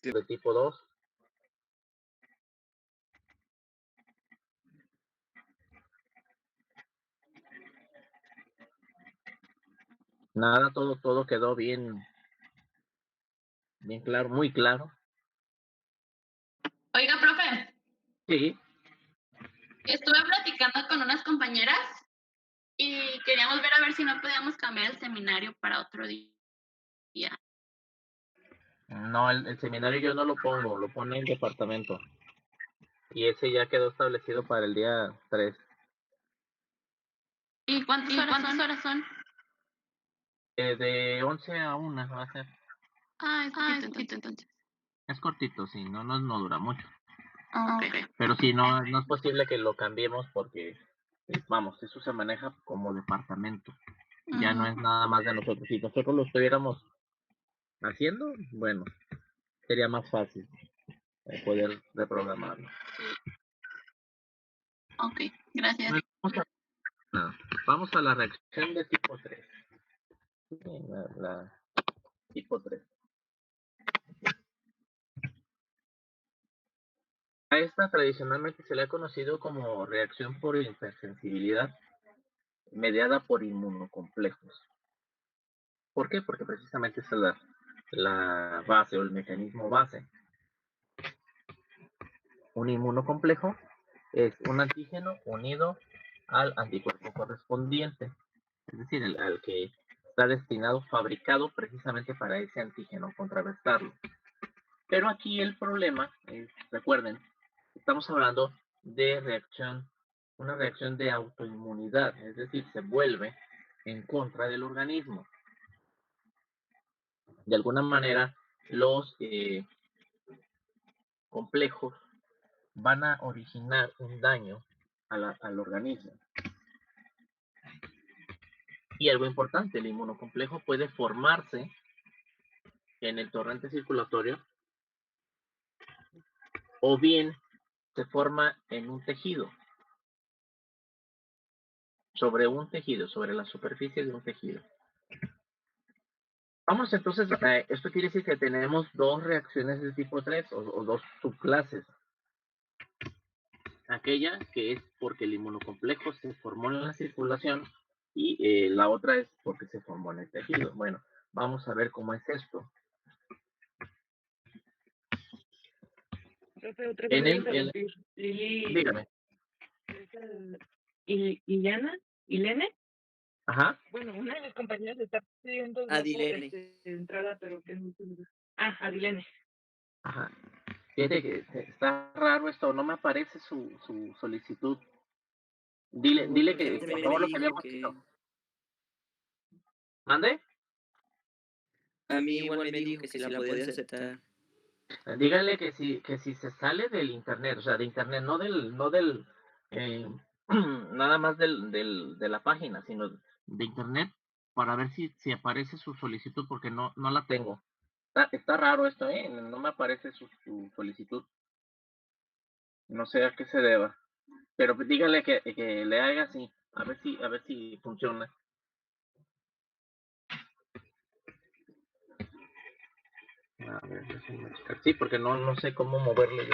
de tipo 2. Nada, todo quedó bien, bien claro, muy claro. Oiga, profe, Sí, estuve platicando con unas compañeras y queríamos ver a ver si no podíamos cambiar el seminario para otro día. no, el seminario yo no lo pongo, lo pone el departamento. Y ese ya quedó establecido para el día 3. ¿Y cuántas horas son? De 11 a 1 va a ser. Ah, es poquito entonces. Es cortito, sí, no dura mucho. Ok. Pero sí, no es posible que lo cambiemos porque, vamos, eso se maneja como departamento. Ya no es nada más de nosotros. Si nosotros lo estuviéramos haciendo, bueno, sería más fácil poder reprogramarlo. Ok, gracias. Bueno, vamos a la reacción de tipo 3. La tipo 3. A esta tradicionalmente se le ha conocido como reacción por hipersensibilidad mediada por inmunocomplejos. ¿Por qué? Porque precisamente esa es la base o el mecanismo base. Un inmunocomplejo es un antígeno unido al anticuerpo correspondiente, es decir, al que está destinado, fabricado precisamente para ese antígeno, contrarrestarlo. Pero aquí el problema es, recuerden, estamos hablando de reacción, una reacción de autoinmunidad, es decir, se vuelve en contra del organismo. De alguna manera, los complejos van a originar un daño al organismo. Y algo importante, el inmunocomplejo puede formarse en el torrente circulatorio o bien se forma en un tejido, sobre la superficie de un tejido. Vamos entonces, esto quiere decir que tenemos dos reacciones de tipo 3 o dos subclases. Aquella que es porque el inmunocomplejo se formó en la circulación y la otra es porque se formó en el tejido. Bueno, vamos a ver cómo es esto. Profe, otra En vez el, en, Lili, dígame. Ilene. Ajá. Bueno, una de mis compañeras está pidiendo Adilene. entrada, pero que no. Adilene. Ajá. Fíjate que está raro esto, no me aparece su solicitud. Dile que por favor lo que habíamos dicho. ¿Mande? A mí igual me dijo que si la podía aceptar. Dígale que si se sale del internet, o sea, de internet, no del nada más de la página, sino de internet, para ver si aparece su solicitud, porque no la tengo. Está raro esto, no me aparece su solicitud. No sé a qué se deba. Pero dígale que le haga así, a ver si funciona. A ver, déjenme checar. Sí, porque no sé cómo moverle yo.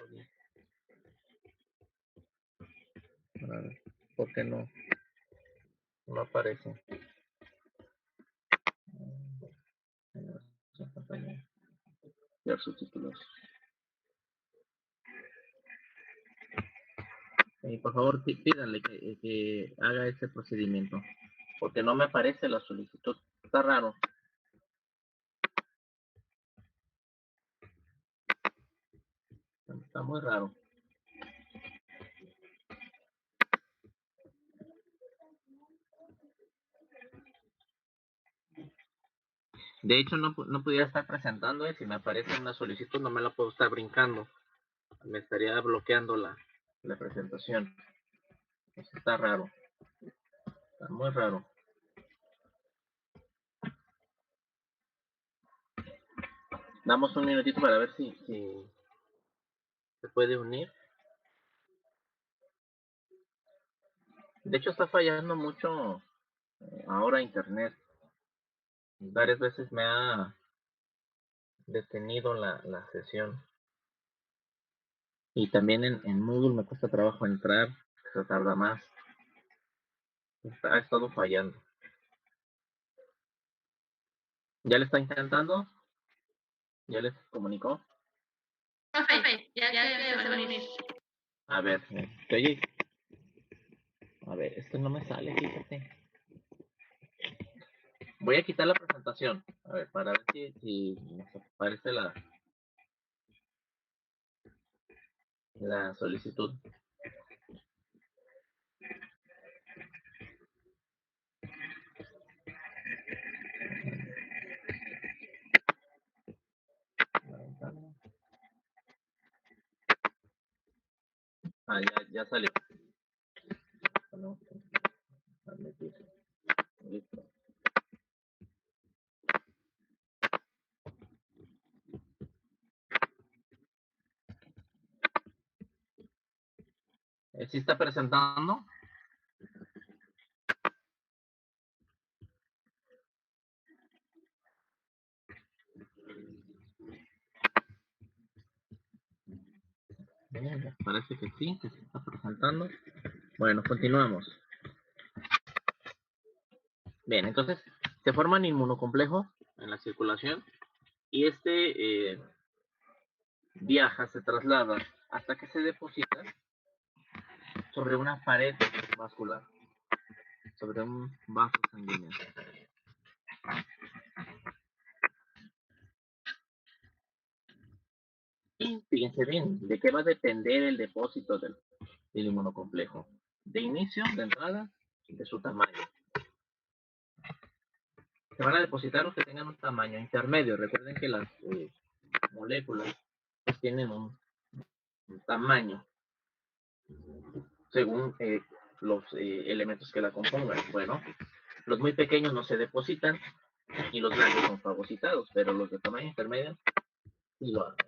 A ver, ¿por qué no aparece? Ver subtítulos. Por favor, pídanle que haga ese procedimiento, porque no me aparece la solicitud. Está raro. Está muy raro. De hecho, no pudiera estar presentando, si me aparece una solicitud, no me la puedo estar brincando. Me estaría bloqueando la presentación. Pues está raro. Está muy raro. Damos un minutito para ver si se puede unir. De hecho, está fallando mucho ahora internet. Varias veces me ha detenido la sesión. Y también en Moodle me cuesta trabajo entrar, se tarda más. Ha estado fallando. ¿Ya le está intentando? ¿Ya les comunicó? Profe, ya que se va a unir. A ver, oye. A ver, esto no me sale, fíjate. Voy a quitar la presentación. A ver, para ver si nos aparece la solicitud. Ah, ya salió. Listo. ¿Sí está presentando? Parece que sí, que se está presentando. Bueno, continuamos. Bien, entonces se forman inmunocomplejo en la circulación y este viaja, se traslada hasta que se deposita sobre una pared vascular, sobre un vaso sanguíneo. Y fíjense bien, ¿de qué va a depender el depósito del inmunocomplejo? De inicio, de entrada, de su tamaño. Se van a depositar los que tengan un tamaño intermedio. Recuerden que las moléculas pues, tienen un tamaño según los elementos que la compongan. Bueno, los muy pequeños no se depositan y los grandes son fagocitados, pero los de tamaño intermedio sí lo hacen.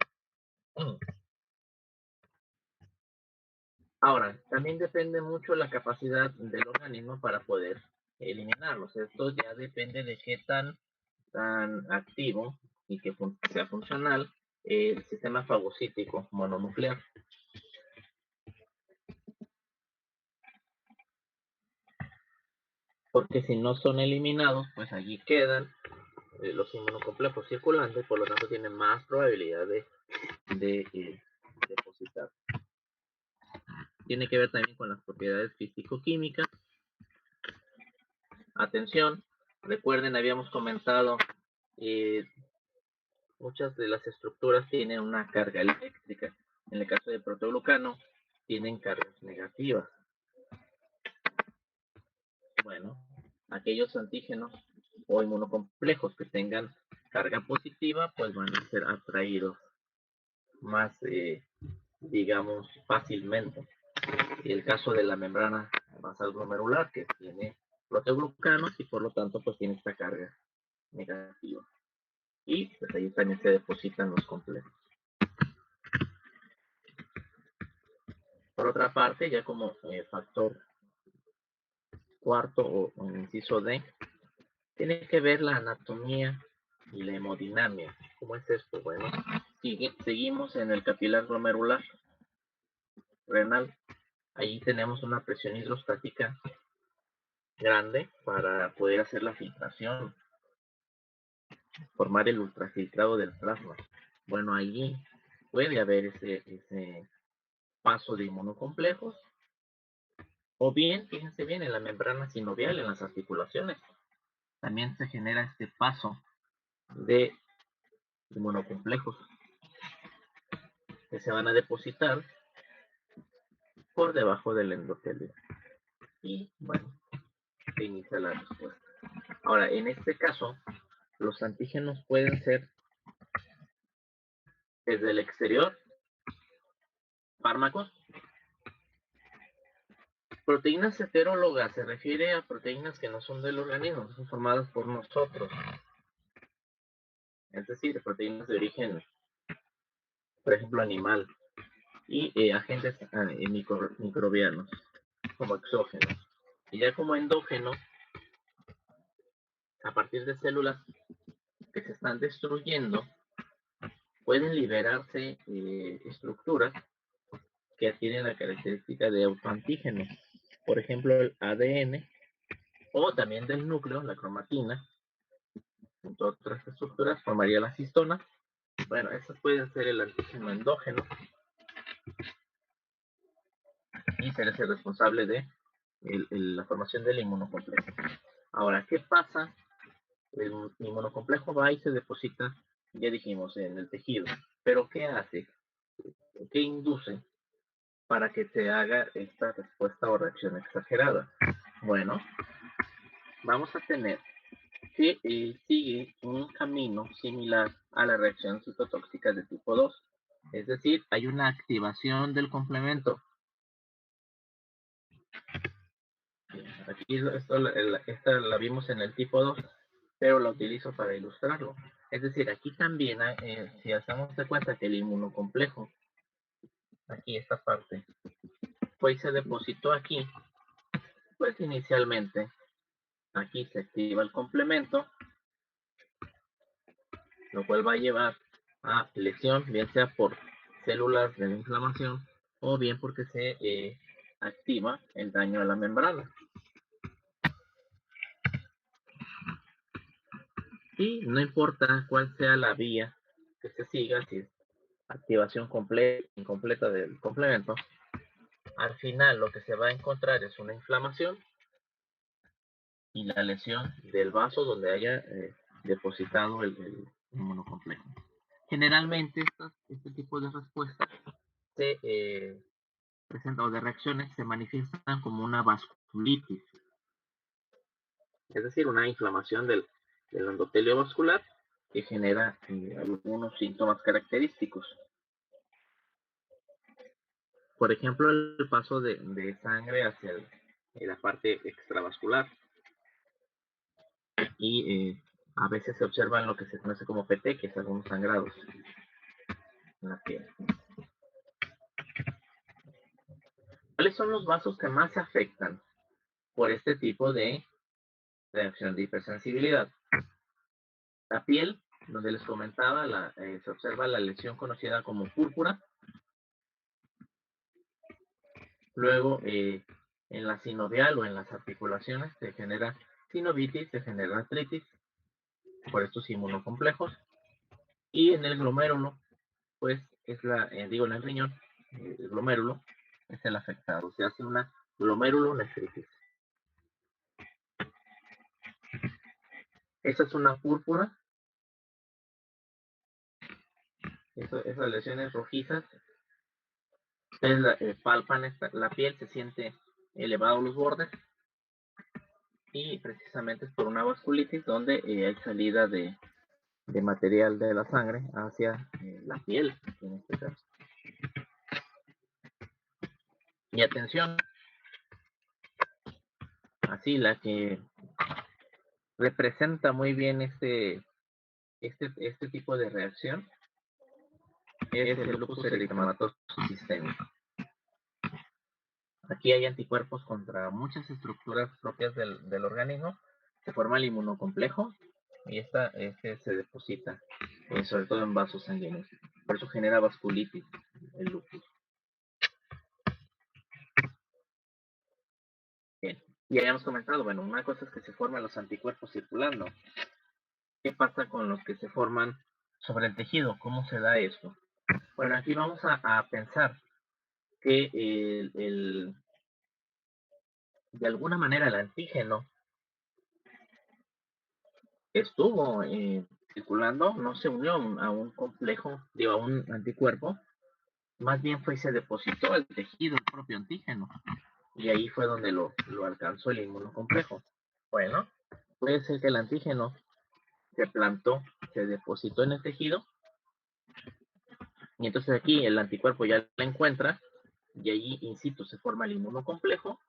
Ahora, también depende mucho la capacidad del organismo para poder eliminarlos. Esto ya depende de qué tan activo y que sea funcional el sistema fagocítico mononuclear. Porque si no son eliminados, pues allí quedan los inmunocomplejos circulando y por lo tanto tienen más probabilidad de depositar. Tiene que ver también con las propiedades físico-químicas. Atención, recuerden, habíamos comentado, muchas de las estructuras tienen una carga eléctrica. En el caso de proteoglucano, tienen cargas negativas. Bueno, aquellos antígenos o inmunocomplejos que tengan carga positiva, pues van a ser atraídos más, digamos, fácilmente. Y el caso de la membrana basal glomerular, que tiene proteoglucanos y por lo tanto, pues tiene esta carga negativa. Y pues ahí también se depositan los complejos. Por otra parte, ya como factor cuarto o inciso D, tiene que ver la anatomía y la hemodinamia. ¿Cómo es esto? Bueno, seguimos en el capilar glomerular renal. Ahí tenemos una presión hidrostática grande para poder hacer la filtración, formar el ultrafiltrado del plasma. Bueno, allí puede haber ese paso de inmunocomplejos, o bien, fíjense bien, en la membrana sinovial, en las articulaciones, también se genera este paso de inmunocomplejos que se van a depositar por debajo del endotelio. Y bueno, se inicia la respuesta. Ahora, en este caso, los antígenos pueden ser desde el exterior, fármacos. Proteínas heterólogas se refiere a proteínas que no son del organismo, son formadas por nosotros. Es decir, proteínas de origen, por ejemplo, animal. Y agentes microbianos, como exógenos. Y ya como endógeno, a partir de células que se están destruyendo, pueden liberarse estructuras que tienen la característica de autoantígeno. Por ejemplo, el ADN, o también del núcleo, la cromatina, junto a otras estructuras, formaría la cistona. Bueno, estos pueden ser el antígeno endógeno y ser ese responsable de la formación del inmunocomplejo. Ahora, ¿qué pasa? El inmunocomplejo va y se deposita, ya dijimos, en el tejido. Pero ¿qué hace? ¿Qué induce para que se haga esta respuesta o reacción exagerada? Bueno, vamos a tener que sigue un camino similar a la reacción citotóxica de tipo 2. Es decir, hay una activación del complemento. Aquí esta la vimos en el tipo 2, pero la utilizo para ilustrarlo. Es decir, aquí también, si hacemos de cuenta que el inmunocomplejo, aquí esta parte, pues se depositó aquí, pues inicialmente aquí se activa el complemento, lo cual va a llevar a lesión, bien sea por células de inflamación o bien porque se activa el daño a la membrana. Y no importa cuál sea la vía que se siga, si es activación completa, incompleta del complemento, al final lo que se va a encontrar es una inflamación y la lesión del vaso donde haya depositado el inmunocomplejo. Generalmente este tipo de respuestas se presentan, o de reacciones se manifiestan como una vasculitis, es decir, una inflamación del endotelio vascular que genera algunos síntomas característicos. Por ejemplo, el paso de sangre hacia la parte extravascular. Y a veces se observan lo que se conoce como petequias, algunos sangrados en la piel. ¿Cuáles son los vasos que más se afectan por este tipo de reacción de hipersensibilidad? La piel, donde les comentaba, se observa la lesión conocida como púrpura. Luego, en la sinovial o en las articulaciones se genera sinovitis, se genera artritis por estos inmunocomplejos. Y en el glomérulo, pues es en el riñón, el glomérulo es el afectado. Se hace una glomerulonefritis. Esa es una púrpura. Esas lesiones rojizas, ustedes palpan la piel, se siente elevado los bordes y precisamente es por una vasculitis donde hay salida de material de la sangre hacia la piel, en este caso. Y atención, así la que representa muy bien este tipo de reacción es el lupus eritematoso sistémico. Aquí hay anticuerpos contra muchas estructuras propias del organismo. Se forma el inmunocomplejo y este se deposita, sobre todo en vasos sanguíneos. Por eso genera vasculitis, el lupus. Bien, ya habíamos comentado, bueno, una cosa es que se forman los anticuerpos circulando. ¿Qué pasa con los que se forman sobre el tejido? ¿Cómo se da esto? Bueno, aquí vamos a pensar que de alguna manera el antígeno estuvo circulando, no se unió a un complejo, a un anticuerpo, más bien fue y se depositó al tejido el propio antígeno, y ahí fue donde lo alcanzó el inmunocomplejo. Bueno, puede ser que el antígeno se plantó, se depositó en el tejido, y entonces aquí el anticuerpo ya la encuentra, y ahí in situ se forma el inmunocomplejo,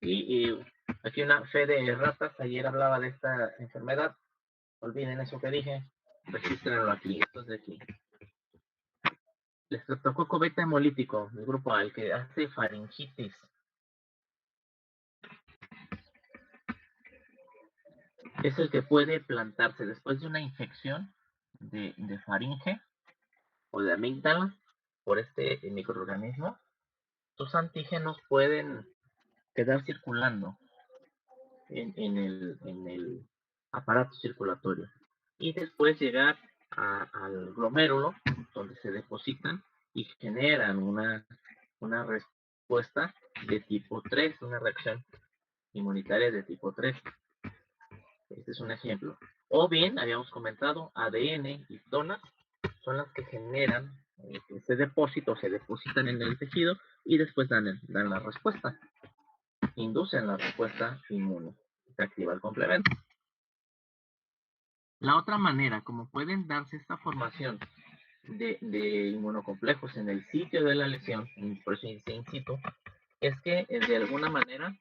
y aquí una fe de ratas, ayer hablaba de esta enfermedad, olviden eso que dije, regístrenlo aquí, esto es de aquí. El estreptococo beta hemolítico, el grupo A, el que hace faringitis. Es el que puede plantarse después de una infección de faringe, o de amígdala por este microorganismo, tus antígenos pueden quedar circulando en el aparato circulatorio y después llegar al glomérulo donde se depositan y generan una respuesta de tipo 3, una reacción inmunitaria de tipo 3. Este es un ejemplo. O bien, habíamos comentado, ADN y donas son las que generan ese depósito, se depositan en el tejido y después dan la respuesta, inducen la respuesta inmune, se activa el complemento. La otra manera, como pueden darse esta formación de inmunocomplejos en el sitio de la lesión, por eso dice in situ, es que de alguna manera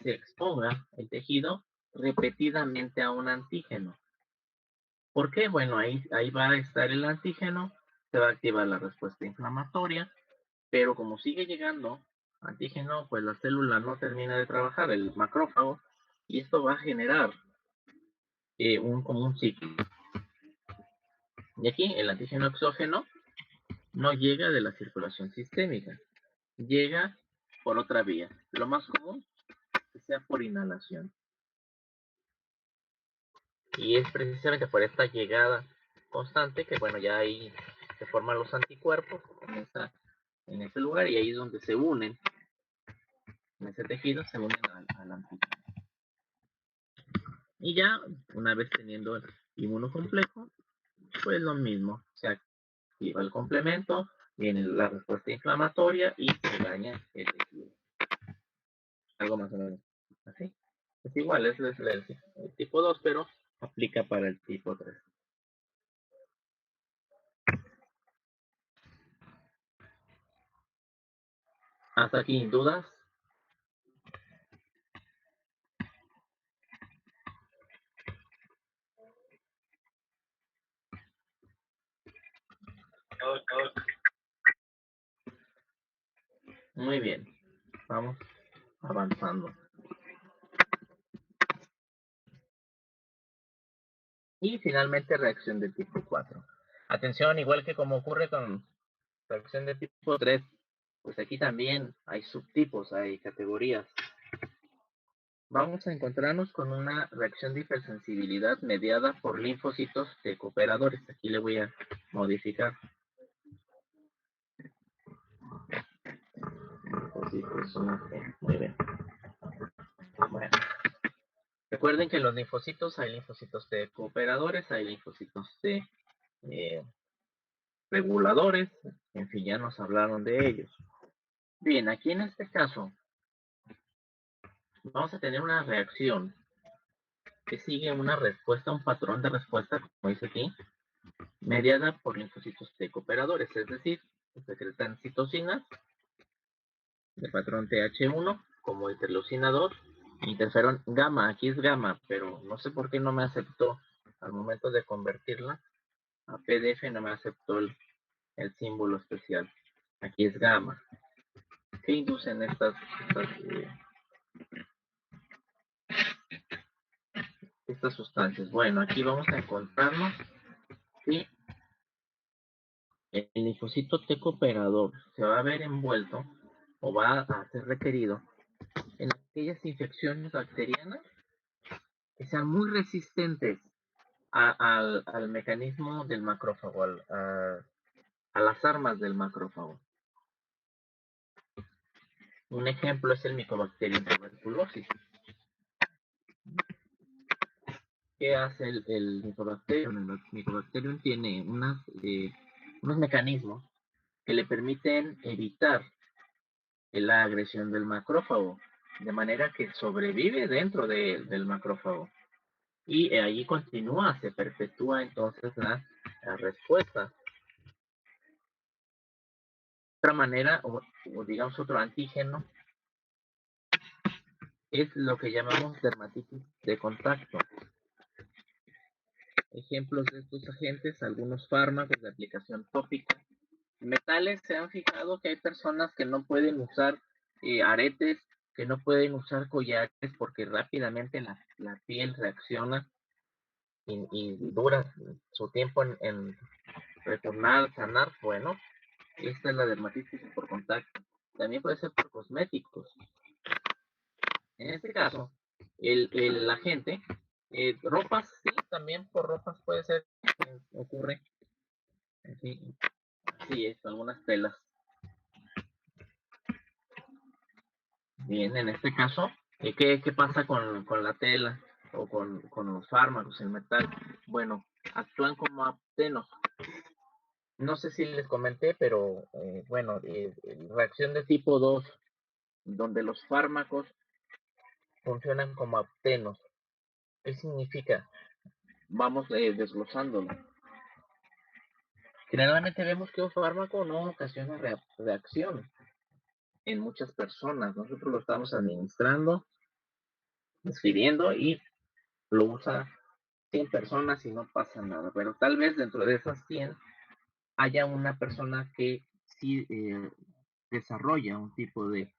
se exponga el tejido repetidamente a un antígeno. ¿Por qué? Bueno, ahí va a estar el antígeno, se va a activar la respuesta inflamatoria, pero como sigue llegando antígeno, pues la célula no termina de trabajar, el macrófago, y esto va a generar como un ciclo. Y aquí el antígeno exógeno no llega de la circulación sistémica, llega por otra vía. Lo más común que sea por inhalación. Y es precisamente por esta llegada constante que, bueno, ya ahí se forman los anticuerpos en ese lugar y ahí es donde se unen, en ese tejido se unen al antígeno. Y ya, una vez teniendo el inmunocomplejo, pues lo mismo, se activa el complemento, viene la respuesta inflamatoria y se daña el tejido. Algo más o menos así. Es igual, es el tipo 2, pero aplica para el tipo 3. ¿Hasta aquí dudas? Muy bien, vamos avanzando. Y finalmente reacción de tipo 4. Atención, igual que como ocurre con reacción de tipo 3, pues aquí también hay subtipos, hay categorías. Vamos a encontrarnos con una reacción de hipersensibilidad mediada por linfocitos de cooperadores. Aquí le voy a modificar. Muy bien. Bueno. Recuerden que en los linfocitos hay linfocitos de cooperadores, hay linfocitos de reguladores, en fin, ya nos hablaron de ellos. Bien, aquí en este caso vamos a tener una reacción que sigue una respuesta, un patrón de respuesta, como dice aquí, mediada por linfocitos T cooperadores, es decir, se secretan citocinas de patrón TH1 como interleucina 2, interferón gamma, aquí es gamma, pero no sé por qué no me aceptó al momento de convertirla a PDF, no me aceptó el símbolo especial. Aquí es gamma. ¿Qué inducen estas sustancias? Bueno, aquí vamos a encontrarnos que el linfocito T cooperador se va a ver envuelto o va a ser requerido en aquellas infecciones bacterianas que sean muy resistentes al mecanismo del macrófago, a las armas del macrófago. Un ejemplo es el Mycobacterium tuberculosis. ¿Qué hace el Mycobacterium? El Mycobacterium tiene unos mecanismos que le permiten evitar la agresión del macrófago, de manera que sobrevive dentro del macrófago. Y ahí continúa, se perpetúa entonces la respuesta. Otra manera, o digamos otro antígeno, es lo que llamamos dermatitis de contacto. Ejemplos de estos agentes, algunos fármacos de aplicación tópica. Metales, se han fijado que hay personas que no pueden usar aretes, que no pueden usar collares porque rápidamente la piel reacciona y dura su tiempo en retornar, sanar. Bueno, esta es la dermatitis por contacto. También puede ser por cosméticos. En este caso, el agente, ropas, sí, también por ropas puede ser, ocurre. Sí, así es, algunas telas. Bien, en este caso, ¿qué pasa con la tela o con los fármacos, el metal? Bueno, actúan como aptenos. No sé si les comenté, pero bueno, reacción de tipo 2, donde los fármacos funcionan como aptenos. ¿Qué significa? Vamos desglosándolo. Generalmente vemos que un fármaco no ocasiona reacción en muchas personas. Nosotros lo estamos administrando, escribiendo y lo usa 100 personas y no pasa nada. Pero tal vez dentro de esas 100 haya una persona que sí desarrolla un tipo de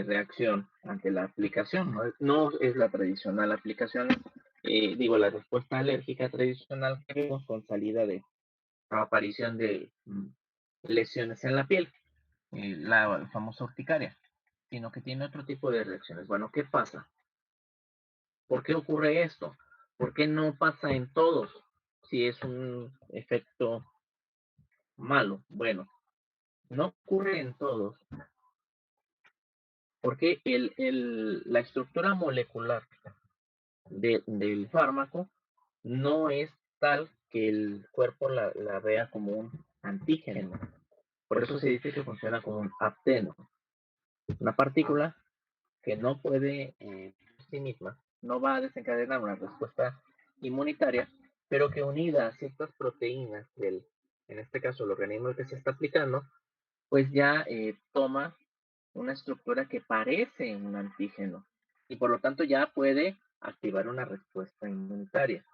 reacción ante la aplicación. No es la tradicional aplicación, digo, la respuesta alérgica tradicional que vemos con salida de aparición de lesiones en la piel, la famosa urticaria, sino que tiene otro tipo de reacciones. Bueno, ¿qué pasa? ¿Por qué ocurre esto? ¿Por qué no pasa en todos si es un efecto malo? Bueno, no ocurre en todos porque la estructura molecular del fármaco no es tal que el cuerpo la vea como un antígeno. Por eso se dice que funciona como un apteno. Una partícula que no puede por sí misma, no va a desencadenar una respuesta inmunitaria, pero que unida a ciertas proteínas en este caso el organismo al que se está aplicando, pues ya toma una estructura que parece un antígeno y por lo tanto ya puede activar una respuesta inmunitaria.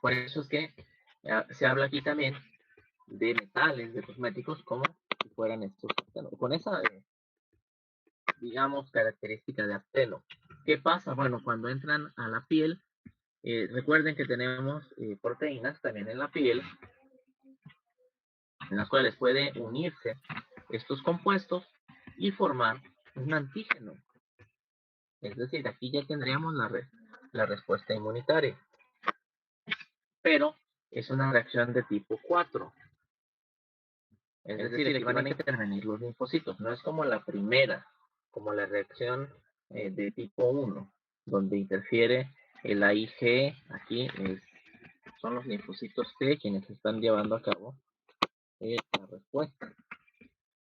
Por eso es que se habla aquí también de metales, de cosméticos, como si fueran estos, con esa, digamos, característica de apteno. ¿Qué pasa? Bueno, cuando entran a la piel, recuerden que tenemos proteínas también en la piel, en las cuales puede unirse estos compuestos y formar un antígeno. Es decir, aquí ya tendríamos la respuesta inmunitaria. Pero es una reacción de tipo 4. Es decir, aquí van a intervenir los linfocitos. No es como la primera, como la reacción de tipo 1, donde interfiere el AIG. Aquí son los linfocitos T quienes están llevando a cabo la respuesta.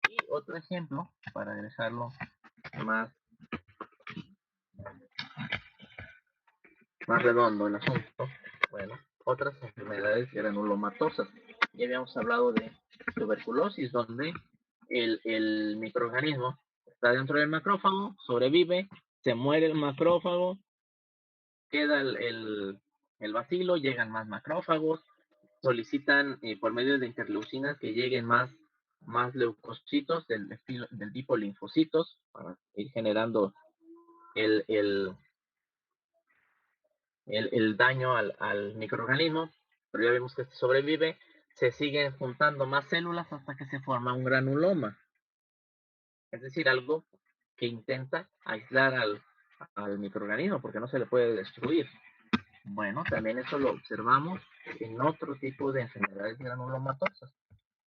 Y otro ejemplo, para dejarlo más redondo el asunto, bueno, otras enfermedades granulomatosas. Ya habíamos hablado de tuberculosis, donde el microorganismo está dentro del macrófago, sobrevive, se muere el macrófago, queda el bacilo, llegan más macrófagos, solicitan por medio de interleucinas que lleguen más leucocitos del tipo linfocitos para ir generando el daño al microorganismo, pero ya vemos que este sobrevive, se siguen juntando más células hasta que se forma un granuloma. Es decir, algo que intenta aislar al microorganismo porque no se le puede destruir. Bueno, también eso lo observamos en otro tipo de enfermedades granulomatosas.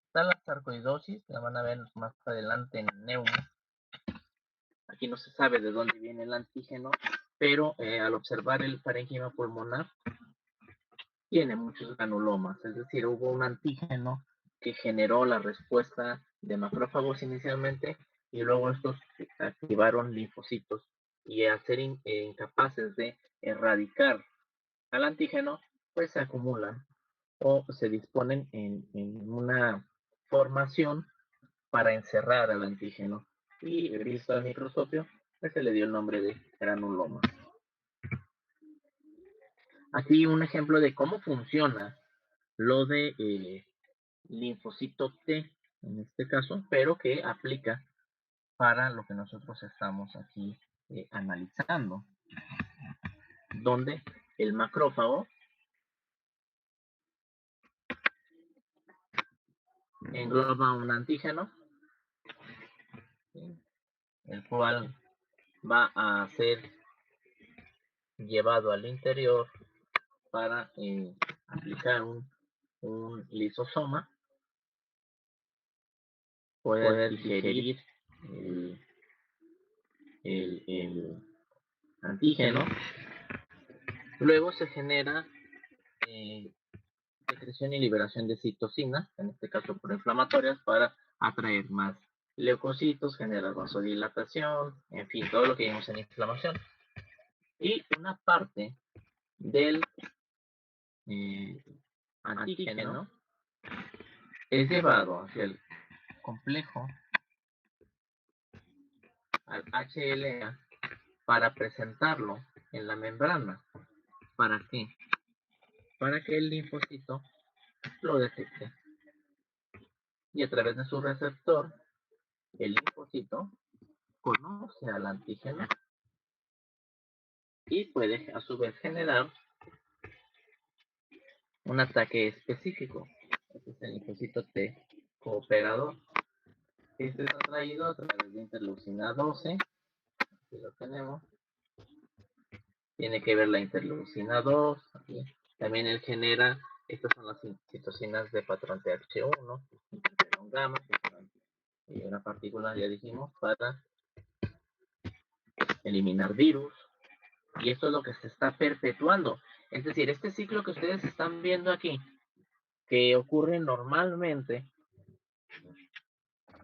Está la sarcoidosis, la van a ver más adelante en neumos. Aquí no se sabe de dónde viene el antígeno, pero al observar el parénquima pulmonar, tiene muchos granulomas, es decir, hubo un antígeno que generó la respuesta de macrófagos inicialmente y luego estos activaron linfocitos y al ser incapaces de erradicar al antígeno, pues se acumulan o se disponen en una formación para encerrar al antígeno y visto al microscopio, pues se le dio el nombre de granuloma. Aquí un ejemplo de cómo funciona lo de linfocito T, en este caso, pero que aplica para lo que nosotros estamos aquí analizando, donde el macrófago engloba un antígeno, ¿sí? El cual va a ser llevado al interior para aplicar un lisosoma, poder digerir el antígeno. Luego se genera secreción y liberación de citocinas, en este caso proinflamatorias, para atraer más leucocitos, generar vasodilatación, en fin, todo lo que vimos en inflamación. Y una parte del antígeno es llevado hacia el complejo, al HLA, para presentarlo en la membrana. ¿Para qué? Para que el linfocito lo detecte. Y a través de su receptor, el linfocito conoce al antígeno y puede a su vez generar un ataque específico. Este es el linfocito T cooperador. Este es atraído a través de interleucina 12. Aquí lo tenemos. Tiene que ver la interleucina 2. Aquí. También él genera, estas son las citocinas de patrón TH1, interferón gamma, y una partícula, ya dijimos, para eliminar virus. Y esto es lo que se está perpetuando. Es decir, este ciclo que ustedes están viendo aquí, que ocurre normalmente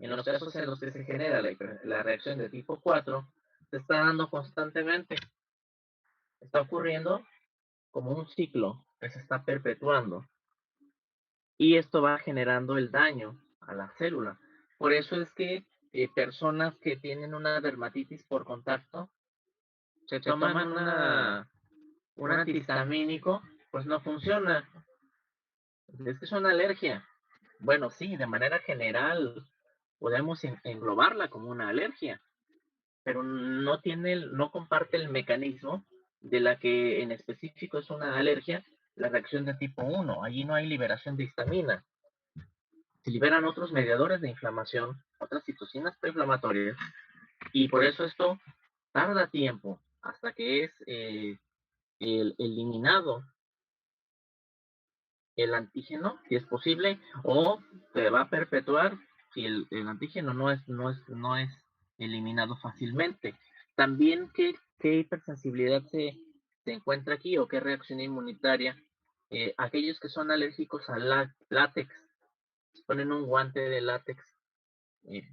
en los casos en los que se genera la reacción de tipo 4, se está dando constantemente. Está ocurriendo como un ciclo que se está perpetuando. Y esto va generando el daño a la célula. Por eso es que personas que tienen una dermatitis por contacto se toman un antihistamínico, pues no funciona. Es que es una alergia. Bueno, sí, de manera general podemos englobarla como una alergia, pero no comparte el mecanismo de la que en específico es una alergia, la reacción de tipo 1. Allí no hay liberación de histamina. Se liberan otros mediadores de inflamación, otras citocinas proinflamatorias, y por eso esto tarda tiempo hasta que es eliminado el antígeno, si es posible, o se va a perpetuar si el antígeno no es eliminado fácilmente. También, ¿qué hipersensibilidad se encuentra aquí o qué reacción inmunitaria? Aquellos que son alérgicos al látex, ponen un guante de látex,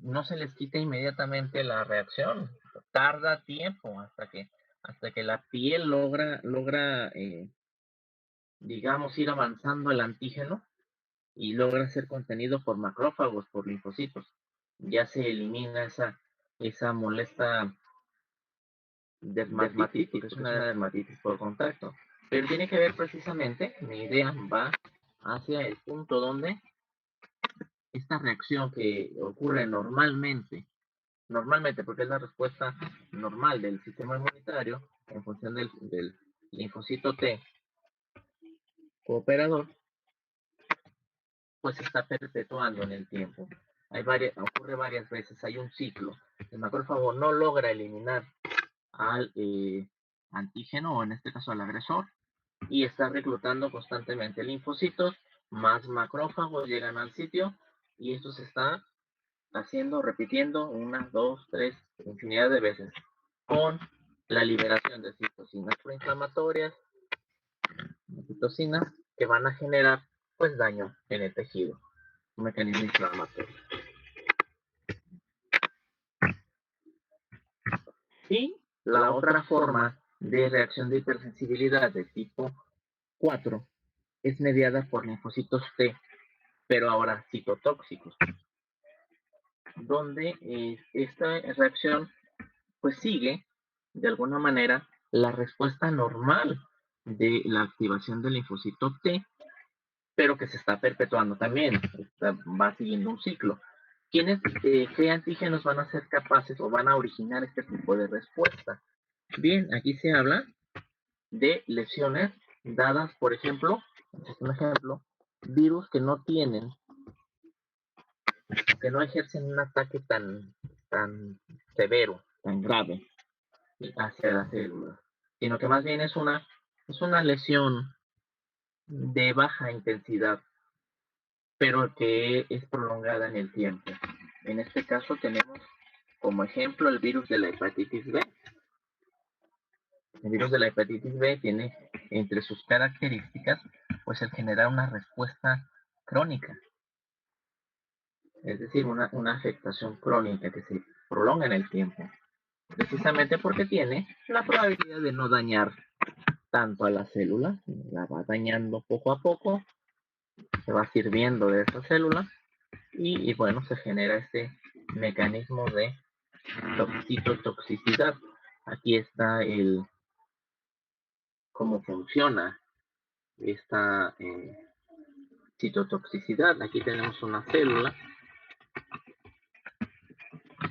no se les quita inmediatamente la reacción, tarda tiempo hasta que la piel logra digamos, ir avanzando el antígeno y logra ser contenido por macrófagos, por linfocitos. Ya se elimina esa molesta dermatitis, porque es una dermatitis por contacto. Pero tiene que ver precisamente, mi idea va hacia el punto donde esta reacción que ocurre normalmente, porque es la respuesta normal del sistema inmunitario en función del linfocito T cooperador, pues se está perpetuando en el tiempo. Ocurre varias veces, hay un ciclo. El macrófago no logra eliminar al antígeno, o en este caso al agresor, y está reclutando constantemente linfocitos, más macrófagos llegan al sitio, y esto se está repitiendo 1, 2, 3, infinidad de veces, con la liberación de citocinas proinflamatorias, citocinas que van a generar pues daño en el tejido, un mecanismo inflamatorio. Y la otra forma de reacción de hipersensibilidad de tipo 4 es mediada por linfocitos T, pero ahora citotóxicos, donde esta reacción pues sigue de alguna manera la respuesta normal de la activación del linfocito T, pero que se está perpetuando también, va siguiendo un ciclo. ¿Qué antígenos van a ser capaces o van a originar este tipo de respuesta? Bien, aquí se habla de lesiones dadas, por ejemplo, este es un ejemplo, virus que no tienen que no ejercen un ataque tan severo, tan grave hacia la célula, sino que más bien es una lesión de baja intensidad, pero que es prolongada en el tiempo. En este caso tenemos como ejemplo el virus de la hepatitis B. El virus de la hepatitis B tiene entre sus características pues el generar una respuesta crónica, es decir, una afectación crónica que se prolonga en el tiempo, precisamente porque tiene la probabilidad de no dañar tanto a la célula, la va dañando poco a poco, se va sirviendo de esa célula y bueno, se genera este mecanismo de citotoxicidad. Aquí está cómo funciona esta citotoxicidad. Aquí tenemos una célula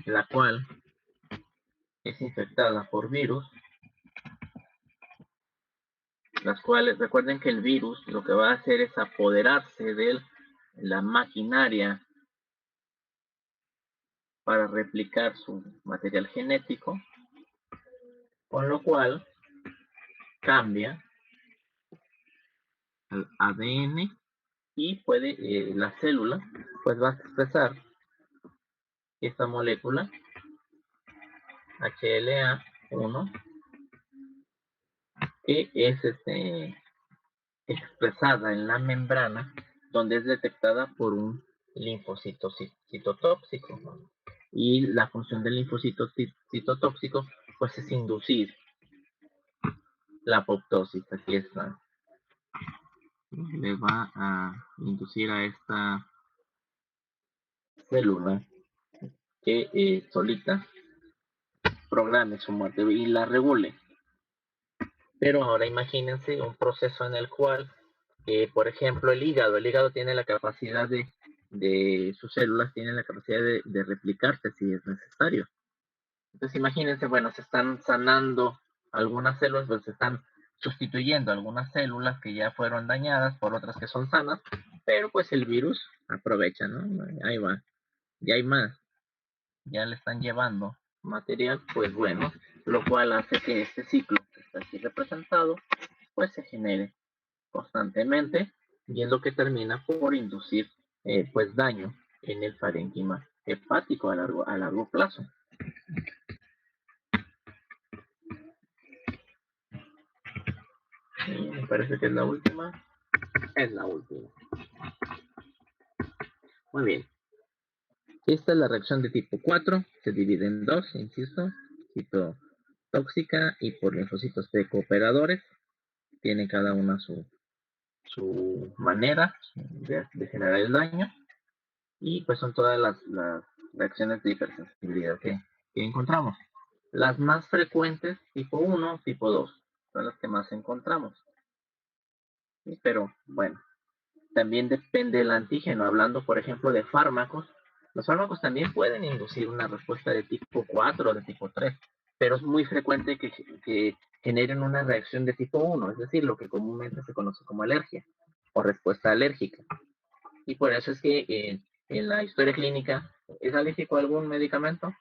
la cual es infectada por virus, las cuales, recuerden que el virus lo que va a hacer es apoderarse de la maquinaria para replicar su material genético, con lo cual cambia el ADN y puede, la célula pues va a expresar esta molécula HLA-1 que es expresada en la membrana donde es detectada por un linfocito citotóxico, ¿no? Y la función del linfocito citotóxico pues es inducir la apoptosis. Aquí está, le va a inducir a esta célula que solita programe su muerte y la regule. Pero ahora imagínense un proceso en el cual, por ejemplo, el hígado tiene la capacidad de sus células tienen la capacidad de replicarse si es necesario. Entonces imagínense, bueno, se están sanando algunas células, pues se están sustituyendo algunas células que ya fueron dañadas por otras que son sanas, pero pues el virus aprovecha, ¿no? Ahí va, ya hay más, ya le están llevando material, pues bueno, lo cual hace que este ciclo que está aquí representado, pues se genere constantemente y es lo que termina por inducir pues daño en el parénquima hepático a largo plazo. Me parece que es la última. Es la última. Muy bien. Esta es la reacción de tipo 4. Se divide en dos, insisto. Citotóxica y por linfocitos T cooperadores. Tiene cada una su manera de generar el daño. Y pues son todas las reacciones de hipersensibilidad que encontramos. Las más frecuentes, tipo 1, tipo 2, son las que más encontramos. ¿Sí? Pero bueno, también depende del antígeno. Hablando, por ejemplo, de fármacos, los fármacos también pueden inducir una respuesta de tipo 4 o de tipo 3, pero es muy frecuente que generen una reacción de tipo 1, es decir, lo que comúnmente se conoce como alergia o respuesta alérgica. Y por eso es que en la historia clínica es alérgico a algún medicamento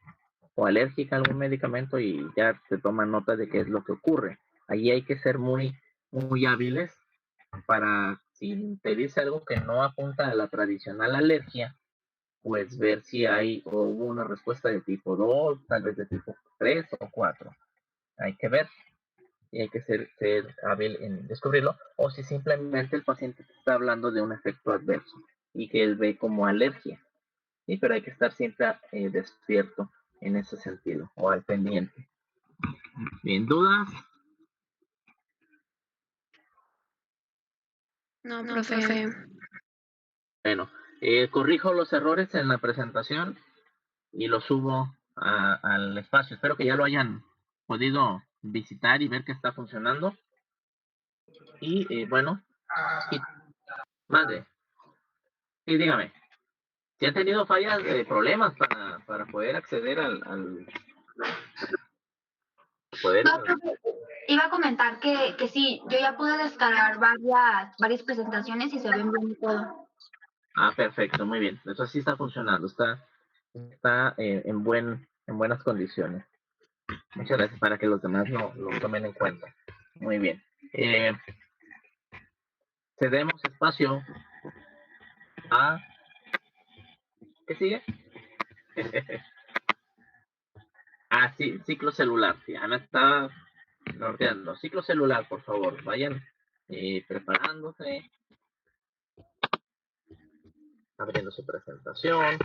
o alérgica a algún medicamento y ya se toma nota de qué es lo que ocurre. Ahí hay que ser muy, muy hábiles para, si te dice algo que no apunta a la tradicional alergia, pues ver si hay o hubo una respuesta de tipo 2, tal vez de tipo 3 o 4. Hay que ver y hay que ser hábil en descubrirlo, o si simplemente el paciente está hablando de un efecto adverso y que él ve como alergia. Sí, pero hay que estar siempre despierto en ese sentido o al pendiente. Bien, ¿dudas? No, profe. Bueno, corrijo los errores en la presentación y los subo al espacio. Espero que ya lo hayan podido visitar y ver que está funcionando. Y bueno, sí, madre, sí, dígame. Si han tenido fallas, problemas para poder acceder al poder. No, profe, iba a comentar que sí, yo ya pude descargar varias presentaciones y se ven bien y todo. Ah, perfecto, muy bien. Eso sí está funcionando, está en buenas condiciones. Muchas gracias para que los demás lo tomen en cuenta. Muy bien. Cedemos espacio a... ¿Qué sigue? Ah, sí, ciclo celular. Sí, Ana está norteando. Ciclo celular, por favor. Vayan preparándose, abriendo su presentación.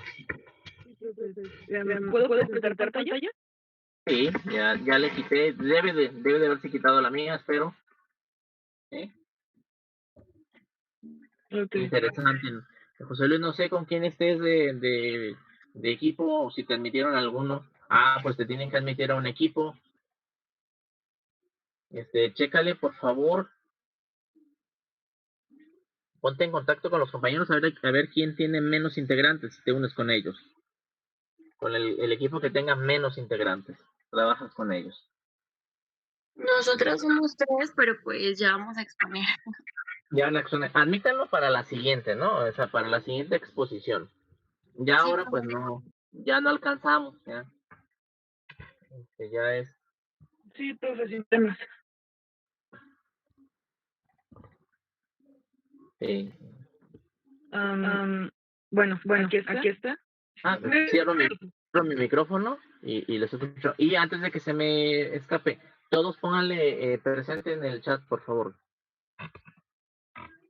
¿Puedo presentar pantalla? Sí, ya le quité. Debe de haberse quitado la mía, espero. ¿Sí? Okay. Interesante. José Luis, no sé con quién estés de equipo o si te admitieron alguno. Ah, pues te tienen que admitir a un equipo. Chécale, por favor. Ponte en contacto con los compañeros a ver quién tiene menos integrantes si te unes con ellos. Con el equipo que tenga menos integrantes. Trabajas con ellos. Nosotros somos 3, pero pues ya vamos a exponer. Ya, admítanlo para la siguiente, ¿no? O sea, para la siguiente exposición. Ya Sí, ahora pues no, ya no alcanzamos, ya. Ya es. Sí, profe, sin temas. Bueno, aquí está. Ah, cierro mi micrófono y les escucho. Y antes de que se me escape, todos pónganle presente en el chat, por favor.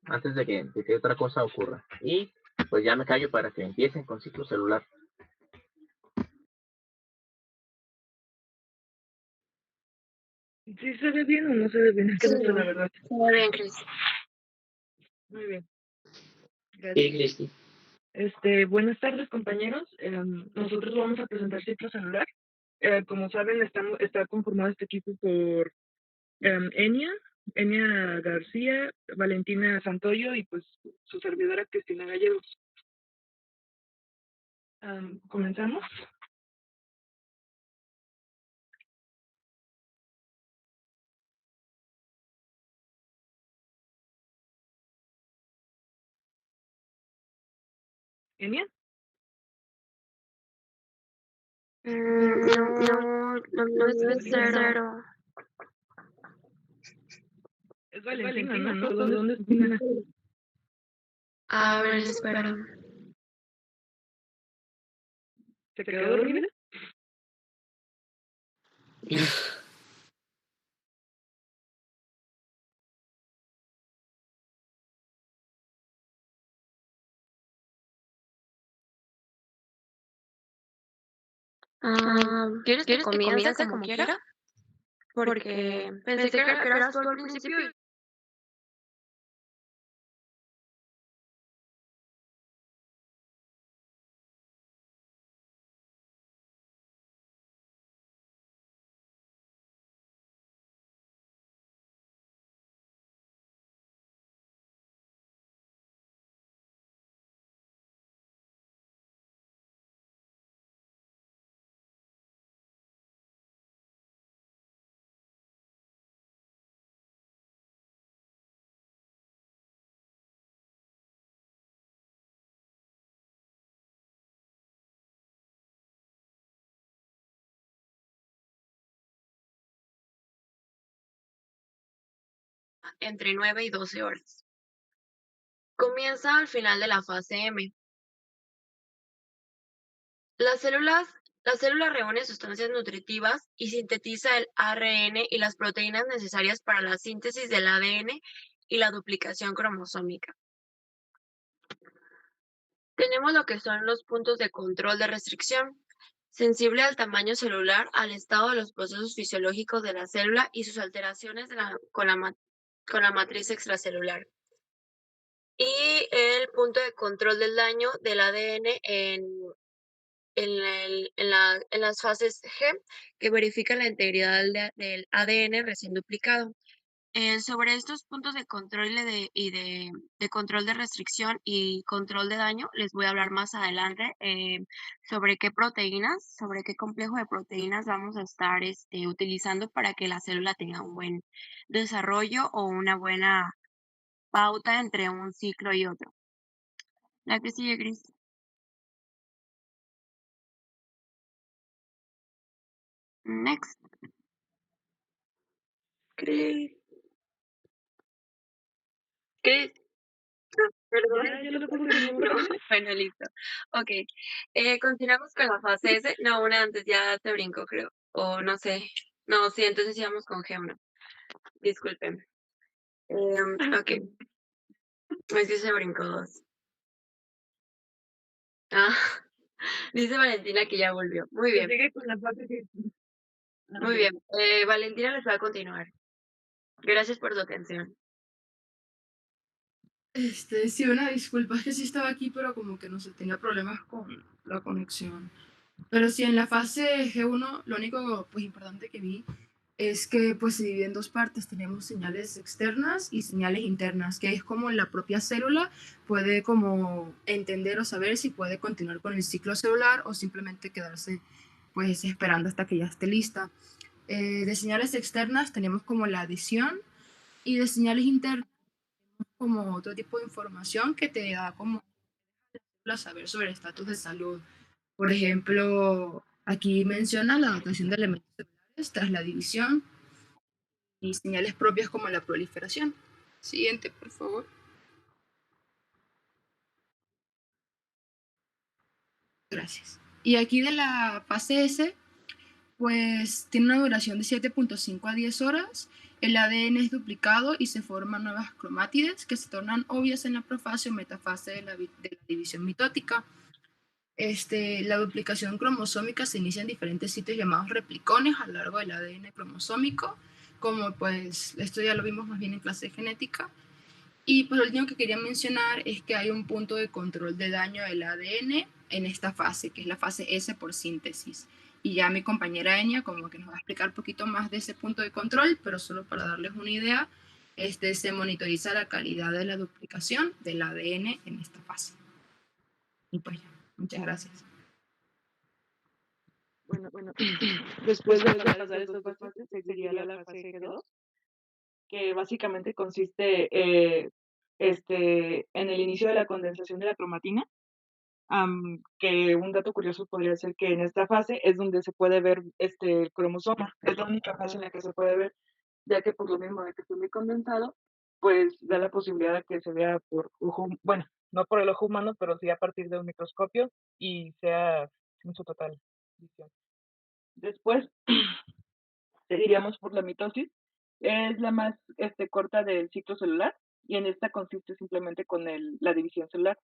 Antes de que otra cosa ocurra. Y pues ya me callo para que empiecen con ciclo celular. ¿Sí se ve bien o no se ve bien? Es que no sé la verdad. Muy bien, Cris. Muy bien. Sí, Gracias. Cristi. Buenas tardes, compañeros. Nosotros vamos a presentar ciclo celular. Como saben, está conformado este equipo por Enia García, Valentina Santoyo y pues su servidora Cristina Gallegos. ¿Comenzamos? ¿Enia? No es cero. Es Valentina, ¿no? ¿Dónde está? A ver, espera. ¿Se quedó dormida? ¿Quieres que comience como quiera? Porque pensé que eras tú al principio. Entre 9 y 12 horas. Comienza al final de la fase M. La célula reúne sustancias nutritivas y sintetiza el ARN y las proteínas necesarias para la síntesis del ADN y la duplicación cromosómica. Tenemos lo que son los puntos de control de restricción, sensible al tamaño celular, al estado de los procesos fisiológicos de la célula y sus alteraciones con la matriz extracelular. Y el punto de control del daño del ADN en las fases G, que verifica la integridad del ADN recién duplicado. Sobre estos puntos de control de control de restricción y control de daño, les voy a hablar más adelante sobre qué proteínas, sobre qué complejo de proteínas vamos a estar utilizando para que la célula tenga un buen desarrollo o una buena pauta entre un ciclo y otro. La que sigue, Gris. Next. Gris. Gris. Perdón. Ya lo confirmó, profe. Bueno, listo. Ok. Continuamos con la fase S. No, una antes ya te brinco, creo. O no sé. No, sí, entonces íbamos con G1. Disculpen. Ok. Es que se brincó dos. Ah, dice Valentina que ya volvió. Muy Que bien, sigue con la fase que... muy bien. Valentina les va a continuar. Gracias por su atención. Sí, una disculpa, es que sí estaba aquí, pero como que no sé, tenía problemas con la conexión. Pero sí, en la fase G1, lo único pues importante que vi es que pues se divide en dos partes. Tenemos señales externas y señales internas, que es como la propia célula puede como entender o saber si puede continuar con el ciclo celular o simplemente quedarse pues esperando hasta que ya esté lista. De señales externas tenemos como la adición y de señales internas como otro tipo de información que te da como saber sobre el estatus de salud. Por ejemplo, aquí menciona la dotación de elementos celulares tras la división y señales propias como la proliferación. Siguiente, por favor. Gracias. Y aquí de la fase S, pues tiene una duración de 7.5 a 10 horas. El ADN es duplicado y se forman nuevas cromátides que se tornan obvias en la profase o metafase de la división mitótica. La duplicación cromosómica se inicia en diferentes sitios llamados replicones a lo largo del ADN cromosómico, como pues esto ya lo vimos más bien en clase de genética. Y pues lo último que quería mencionar es que hay un punto de control de daño del ADN en esta fase, que es la fase S por síntesis. Y ya mi compañera Enya como que nos va a explicar un poquito más de ese punto de control, pero solo para darles una idea, se monitoriza la calidad de la duplicación del ADN en esta fase. Y pues ya, muchas gracias. Bueno, después de pasar estas dos fases, seguiría la fase G2, que básicamente consiste en el inicio de la condensación de la cromatina, que un dato curioso podría ser que en esta fase es donde se puede ver el cromosoma, es la única fase en la que se puede ver, ya que por lo mismo de que esté muy condensado, pues da la posibilidad de que se vea por ojo, bueno, no por el ojo humano, pero sí a partir de un microscopio y sea en su total visión. Después seguiríamos por la mitosis, es la más corta del ciclo celular y en esta consiste simplemente con la división celular.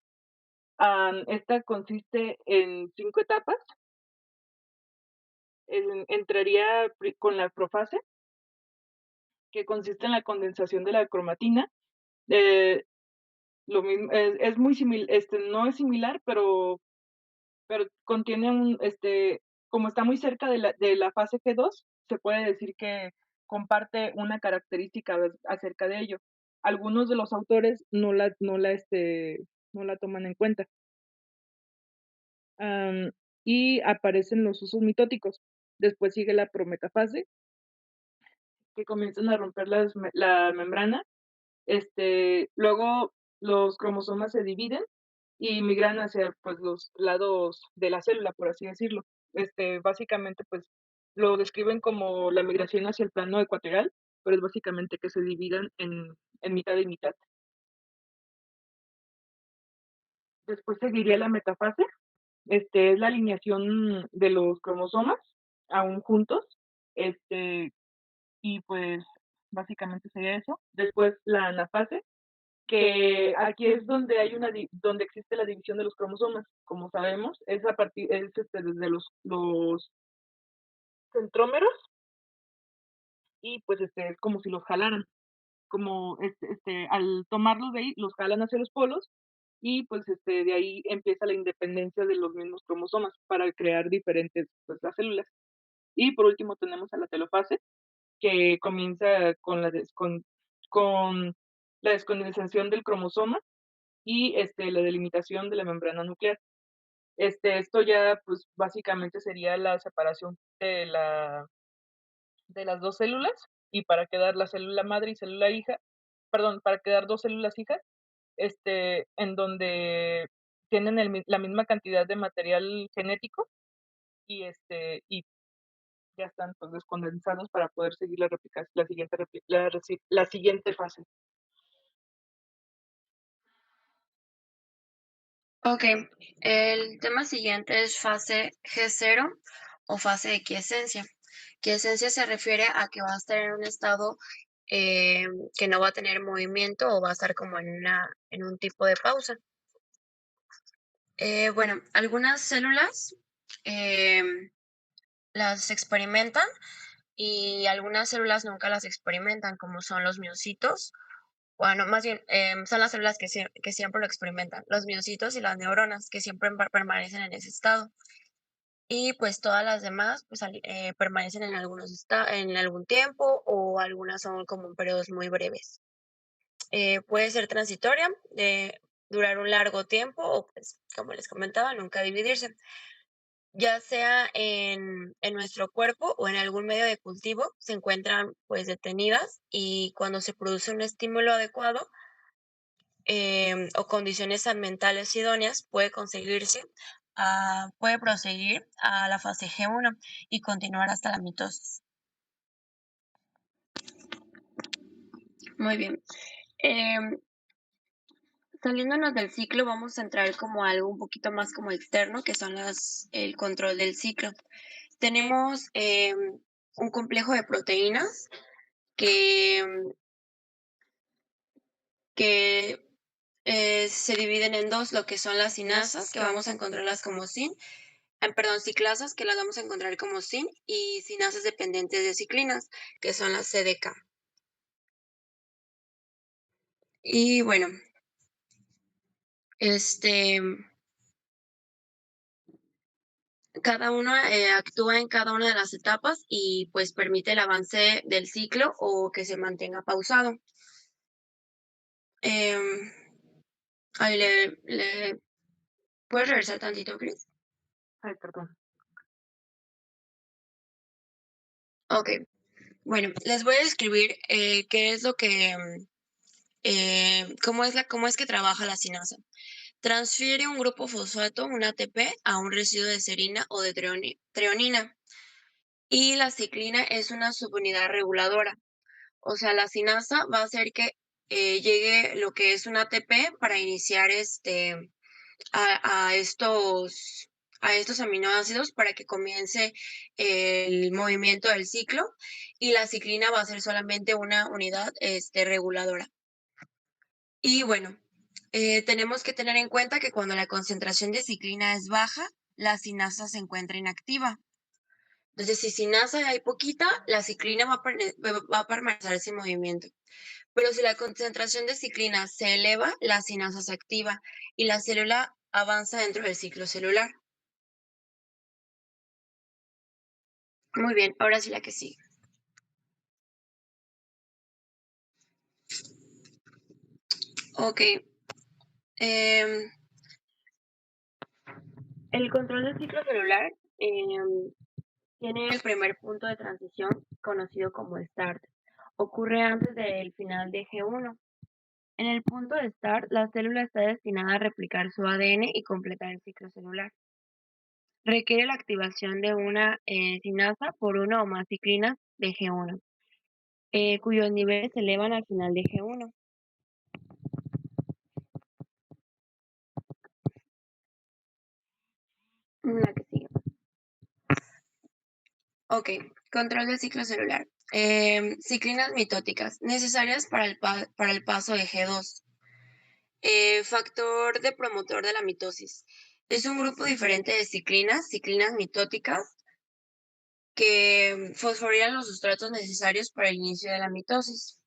Esta consiste en 5 etapas. Entraría con la profase, que consiste en la condensación de la cromatina. Lo mismo, es muy similar, no es similar, pero contiene como está muy cerca de la fase G2, se puede decir que comparte una característica acerca de ello. Algunos de los autores no la toman en cuenta. Y aparecen los usos mitóticos. Después sigue la prometafase, que comienzan a romper la membrana. Luego los cromosomas se dividen y migran hacia pues los lados de la célula, por así decirlo. Básicamente pues lo describen como la migración hacia el plano ecuatorial, pero es básicamente que se dividan en mitad y mitad. Después seguiría la metafase, es la alineación de los cromosomas aún juntos, y pues básicamente sería eso. Después la anafase, que aquí es donde hay donde existe la división de los cromosomas, como sabemos, es a partir, desde los centrómeros, y pues es como si los jalaran, como al tomarlos de ahí, los jalan hacia los polos, y pues de ahí empieza la independencia de los mismos cromosomas para crear diferentes pues las células. Y por último tenemos a la telofase, que comienza con con la descondensación del cromosoma y la delimitación de la membrana nuclear. Esto ya pues básicamente sería la separación de las dos células, y para quedar la célula madre y célula hija, perdón, para quedar dos células hijas, en donde tienen la misma cantidad de material genético y y ya están pues descondensados para poder seguir la siguiente fase. Ok, el tema siguiente es fase G0 o fase de quiesencia. Quiesencia se refiere a que va a estar en un estado que no va a tener movimiento o va a estar como en un tipo de pausa. Bueno, algunas células las experimentan y algunas células nunca las experimentan, como son los miocitos. Bueno, más bien, son las células que siempre lo experimentan, los miocitos y las neuronas, que siempre permanecen en ese estado. Y pues todas las demás pues, permanecen en en algún tiempo o algunas son como en periodos muy breves. Puede ser transitoria, de durar un largo tiempo o pues, como les comentaba, nunca dividirse. Ya sea en nuestro cuerpo o en algún medio de cultivo, se encuentran pues detenidas y cuando se produce un estímulo adecuado, o condiciones ambientales idóneas, puede proseguir a la fase G1 y continuar hasta la mitosis. Muy bien. Saliéndonos del ciclo, vamos a entrar como algo un poquito más como externo, que son el control del ciclo. Tenemos un complejo de proteínas que se dividen en dos, lo que son las cinasas, que vamos a encontrarlas como ciclasas, que las vamos a encontrar como sin, y cinasas dependientes de ciclinas, que son las CDK. Y bueno, cada uno actúa en cada una de las etapas y pues permite el avance del ciclo o que se mantenga pausado. Ahí ¿Puedes regresar tantito, Chris? Ay, perdón. Ok, bueno, les voy a describir qué es lo que, cómo es que trabaja la cinasa. Transfiere un grupo fosfato, un ATP, a un residuo de serina o de treonina. Y la ciclina es una subunidad reguladora. O sea, la cinasa va a hacer que llegue lo que es un ATP para iniciar a estos aminoácidos para que comience el movimiento del ciclo, y la ciclina va a ser solamente una unidad reguladora. Y bueno, tenemos que tener en cuenta que cuando la concentración de ciclina es baja, la cinasa se encuentra inactiva. Entonces, si cinasa hay poquita, la ciclina va a permanecer sin movimiento. Pero si la concentración de ciclina se eleva, la cinasa se activa y la célula avanza dentro del ciclo celular. Muy bien, ahora sí la que sigue. Ok. El control del ciclo celular tiene el primer punto de transición conocido como start. Ocurre antes del final de G1. En el punto de start, la célula está destinada a replicar su ADN y completar el ciclo celular. Requiere la activación de una cinasa por una o más ciclinas de G1, cuyos niveles se elevan al final de G1. La que sigue. Ok, control del ciclo celular. Ciclinas mitóticas, necesarias para el paso de G2. Factor de promotor de la mitosis. Es un grupo diferente de ciclinas mitóticas, que fosforilan los sustratos necesarios para el inicio de la mitosis.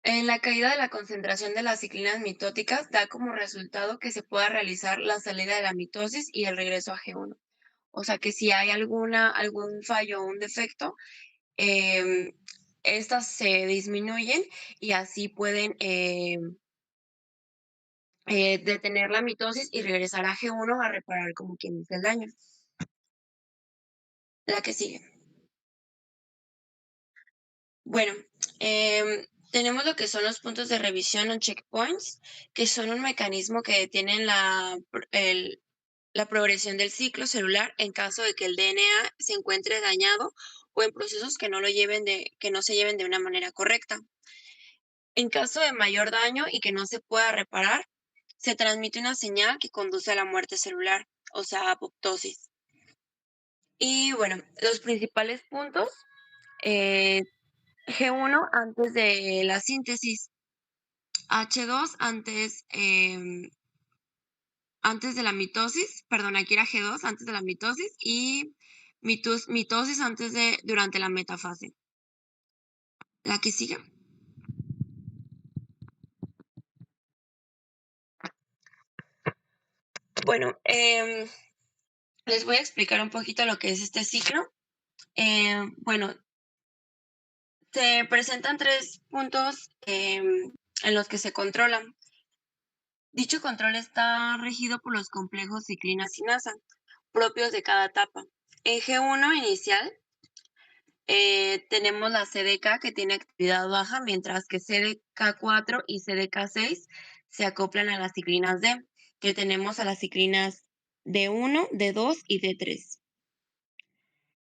En la caída de la concentración de las ciclinas mitóticas da como resultado que se pueda realizar la salida de la mitosis y el regreso a G1. O sea que si hay algún fallo o un defecto, estas se disminuyen y así pueden detener la mitosis y regresar a G1 a reparar como quien dice el daño. La que sigue. Bueno, tenemos lo que son los puntos de revisión o checkpoints, que son un mecanismo que detienen la progresión del ciclo celular en caso de que el DNA se encuentre dañado o en procesos que no se lleven de una manera correcta. En caso de mayor daño y que no se pueda reparar, se transmite una señal que conduce a la muerte celular, o sea, apoptosis. Y bueno, los principales puntos, G1 antes de la síntesis, H2 antes de la mitosis, perdón, aquí era G2 antes de la mitosis y mitosis durante la metafase. La que sigue. Bueno, les voy a explicar un poquito lo que es este ciclo. Bueno, se presentan 3 puntos en los que se controlan. Dicho control está regido por los complejos ciclina-sinasa, propios de cada etapa. En G1 inicial tenemos la CDK que tiene actividad baja, mientras que CDK4 y CDK6 se acoplan a las ciclinas D, que tenemos a las ciclinas D1, D2 y D3.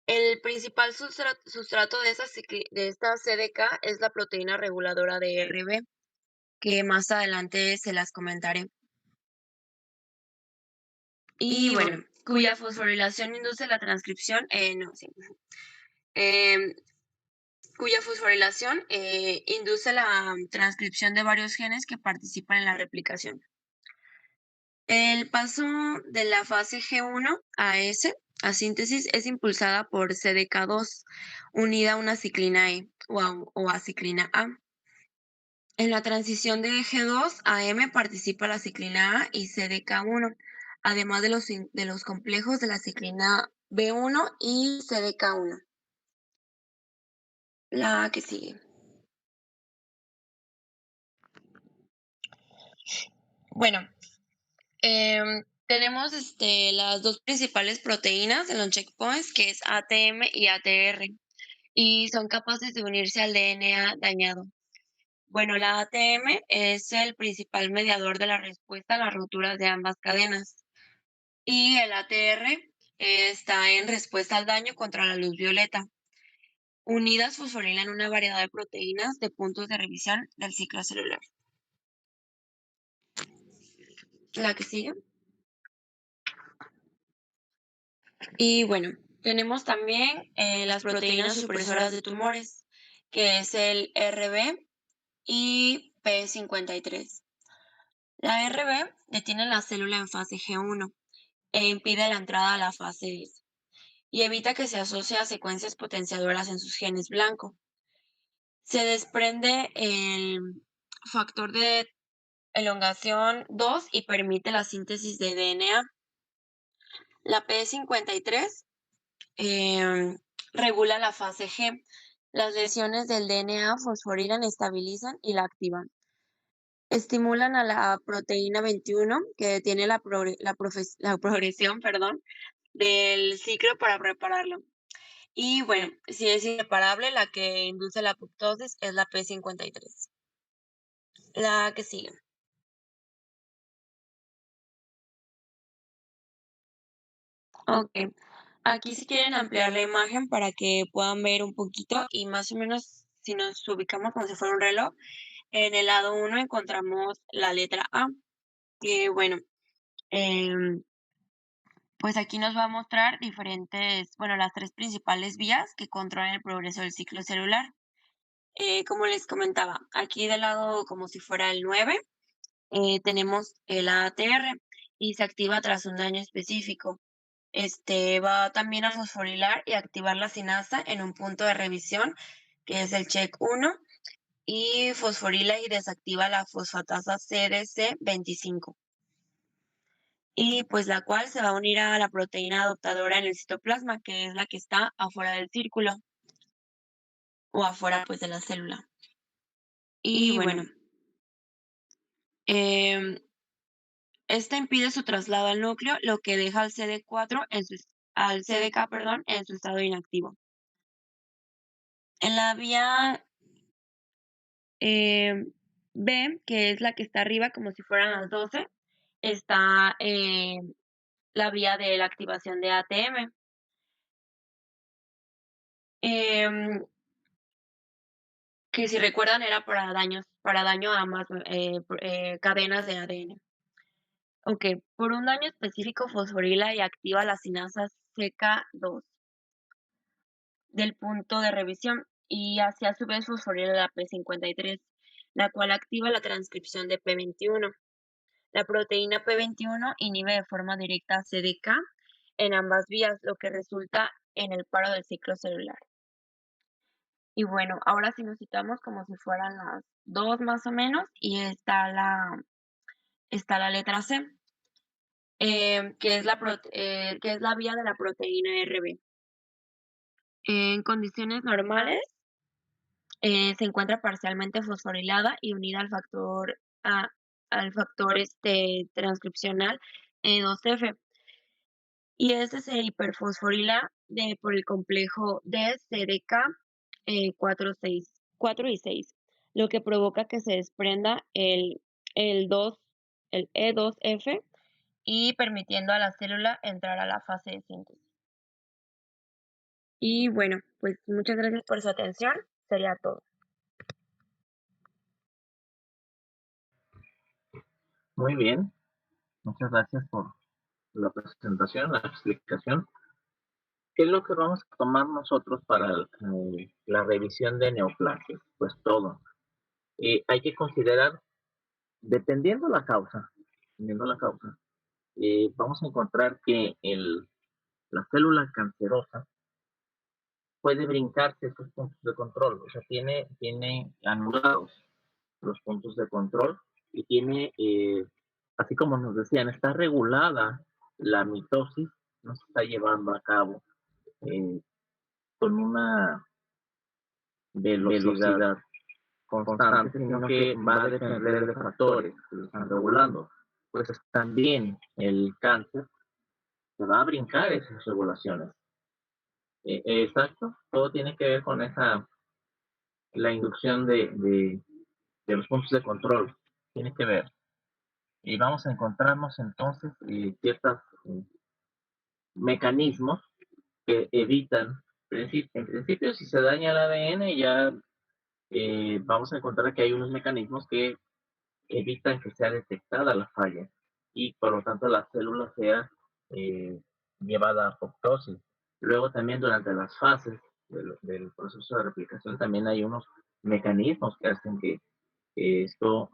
El principal sustrato de esta CDK es la proteína reguladora de RB, que más adelante se las comentaré. Y bueno, cuya fosforilación induce la transcripción, cuya fosforilación induce la transcripción de varios genes que participan en la replicación. El paso de la fase G1 a S, a síntesis, es impulsada por CDK2, unida a una ciclina E o a ciclina A. En la transición de G2 a M participa la ciclina A y CDK1, además de los complejos de la ciclina B1 y CDK1. La que sigue. Bueno, tenemos las dos principales proteínas de los checkpoints, que es ATM y ATR, y son capaces de unirse al DNA dañado. Bueno, la ATM es el principal mediador de la respuesta a las rupturas de ambas cadenas. Y el ATR está en respuesta al daño contra la luz violeta. Unidas fosforilan una variedad de proteínas de puntos de revisión del ciclo celular. La que sigue. Y bueno, tenemos también las proteínas supresoras de tumores, que es el RB y P53. La RB detiene la célula en fase G1 e impide la entrada a la fase S y evita que se asocie a secuencias potenciadoras en sus genes blanco. Se desprende el factor de elongación 2 y permite la síntesis de DNA. La P53 regula la fase G. Las lesiones del DNA fosforilan, estabilizan y la activan. Estimulan a la proteína 21 que detiene la progresión del ciclo para prepararlo. Y bueno, si es irreparable, la que induce la apoptosis es la P53. La que sigue. Ok, aquí si quieren ampliar la imagen para que puedan ver un poquito y más o menos si nos ubicamos como si fuera un reloj, en el lado 1 encontramos la letra A, que bueno, pues aquí nos va a mostrar las 3 principales vías que controlan el progreso del ciclo celular. Como les comentaba, aquí del lado como si fuera el 9, tenemos el ATR y se activa tras un daño específico. Va también a fosforilar y activar la sinasa en un punto de revisión, que es el check 1, y fosforila y desactiva la fosfatasa CDC25. Y pues la cual se va a unir a la proteína adoptadora en el citoplasma, que es la que está afuera del círculo o afuera pues de la célula. Y bueno, esta impide su traslado al núcleo, lo que deja al CDK en su estado inactivo. En la vía B, que es la que está arriba, como si fueran las 12, está la vía de la activación de ATM. Que si recuerdan era para daño a más cadenas de ADN. Ok, por un daño específico fosforila y activa la sinasa CK2 del punto de revisión y hace a su vez fosforila la P53, la cual activa la transcripción de P21. La proteína P21 inhibe de forma directa CDK en ambas vías, lo que resulta en el paro del ciclo celular. Y bueno, ahora sí nos citamos como si fueran las 2 más o menos y está la letra C, que es la vía de la proteína RB. En condiciones normales se encuentra parcialmente fosforilada y unida al factor transcripcional E2F. Y este se hiperfosforila por el complejo DCDK 4 y 6, lo que provoca que se desprenda el E2F y permitiendo a la célula entrar a la fase de síntesis. Y bueno, pues muchas gracias por su atención. Sería todo. Muy bien. Muchas gracias por la presentación, la explicación. ¿Qué es lo que vamos a tomar nosotros para la revisión de neoplasias? Pues todo. Hay que considerar, dependiendo la causa, vamos a encontrar que la célula cancerosa puede brincarse estos puntos de control, o sea, tiene anulados los puntos de control y tiene, así como nos decían, está regulada la mitosis, no se está llevando a cabo con una velocidad constante, sino que va a depender de factores que lo están regulando. Pues también el cáncer se va a brincar esas regulaciones. Exacto, todo tiene que ver con la inducción de los puntos de control, tiene que ver. Y vamos a encontrarnos entonces ciertos mecanismos que evitan, en principio si se daña el ADN ya vamos a encontrar que hay unos mecanismos que evitan que sea detectada la falla y por lo tanto la célula sea llevada a apoptosis. Luego también durante las fases del proceso de replicación también hay unos mecanismos que hacen que esto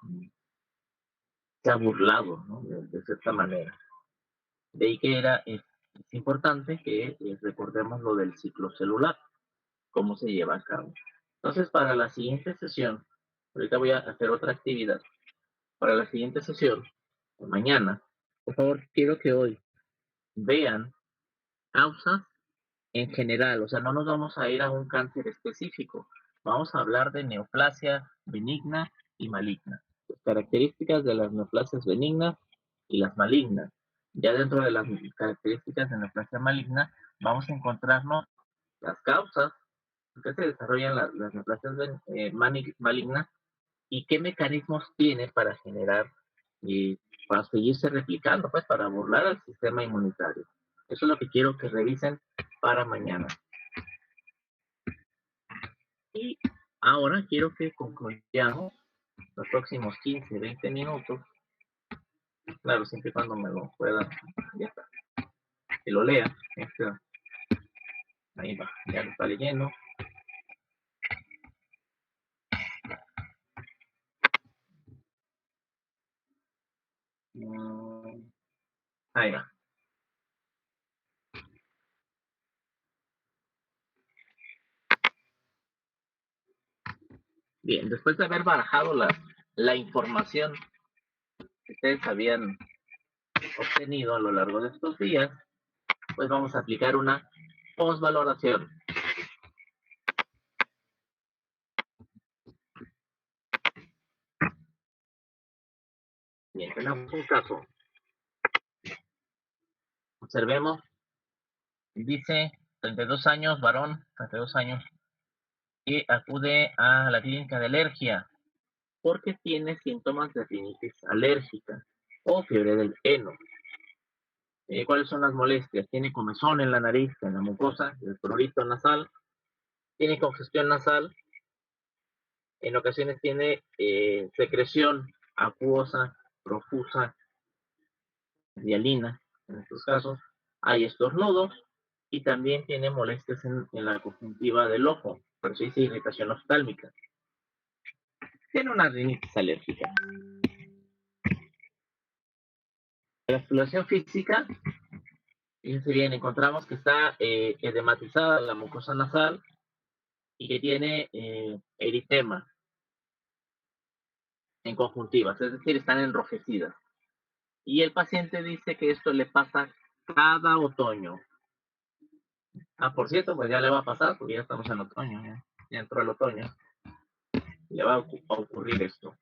sea burlado, ¿no? de cierta manera. De ahí que es importante que recordemos lo del ciclo celular, cómo se lleva a cabo. Entonces, para la siguiente sesión, ahorita voy a hacer otra actividad. Para la siguiente sesión, mañana, por favor, quiero que hoy vean causas en general, o sea, no nos vamos a ir a un cáncer específico, vamos a hablar de neoplasia benigna y maligna, las características de las neoplasias benignas y las malignas. Ya dentro de las características de neoplasia maligna, vamos a encontrarnos las causas que se desarrollan las neoplasias malignas y qué mecanismos tiene para generar y para seguirse replicando, pues para burlar al sistema inmunitario. Eso es lo que quiero que revisen para mañana. Y ahora quiero que concluyamos los próximos 15, 20 minutos. Claro, siempre y cuando me lo pueda, ya está. Que lo lea. Ahí va, ya lo está leyendo. Ahí va. Bien, después de haber barajado la información que ustedes habían obtenido a lo largo de estos días, pues vamos a aplicar una postvaloración. Bien, tenemos un caso. Observemos. Dice 32 años, varón, 32 años, que acude a la clínica de alergia porque tiene síntomas de rinitis alérgica o fiebre del heno. ¿Cuáles son las molestias? Tiene comezón en la nariz, en la mucosa, el prurito nasal, tiene congestión nasal, en ocasiones tiene secreción acuosa, profusa, hialina, en estos casos hay estornudos y también tiene molestias en la conjuntiva del ojo, por eso dice irritación oftálmica. Tiene una rinitis alérgica. La exploración física, fíjense bien, encontramos que está edematizada la mucosa nasal y que tiene eritema en conjuntivas, es decir, están enrojecidas. Y el paciente dice que esto le pasa cada otoño. Por cierto, pues ya le va a pasar, porque ya estamos en otoño, ya entró el otoño. Le va a ocurrir esto.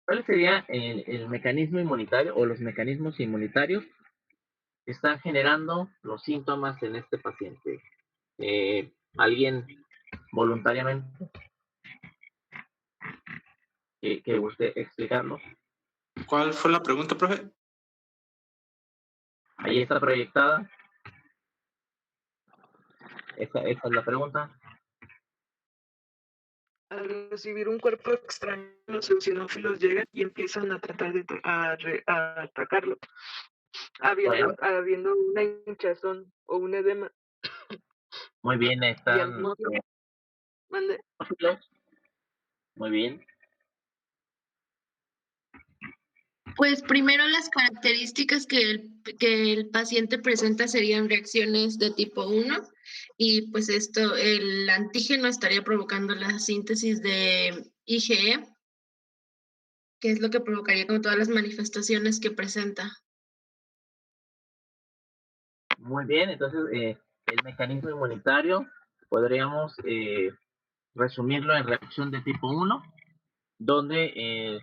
¿Cuál sería el mecanismo inmunitario o los mecanismos inmunitarios que están generando los síntomas en este paciente? ¿Alguien voluntariamente que guste explicarlo? ¿Cuál fue la pregunta, profe? Ahí está proyectada. Esa es la pregunta. Al recibir un cuerpo extraño, los eosinófilos llegan y empiezan a tratar de atacarlo, habiendo una hinchazón o un edema. Muy bien, están. Mande. Muy bien. Pues primero las características que el paciente presenta serían reacciones de tipo 1 y pues el antígeno estaría provocando la síntesis de IgE, que es lo que provocaría con todas las manifestaciones que presenta. Muy bien, entonces el mecanismo inmunitario podríamos resumirlo en reacción de tipo 1, donde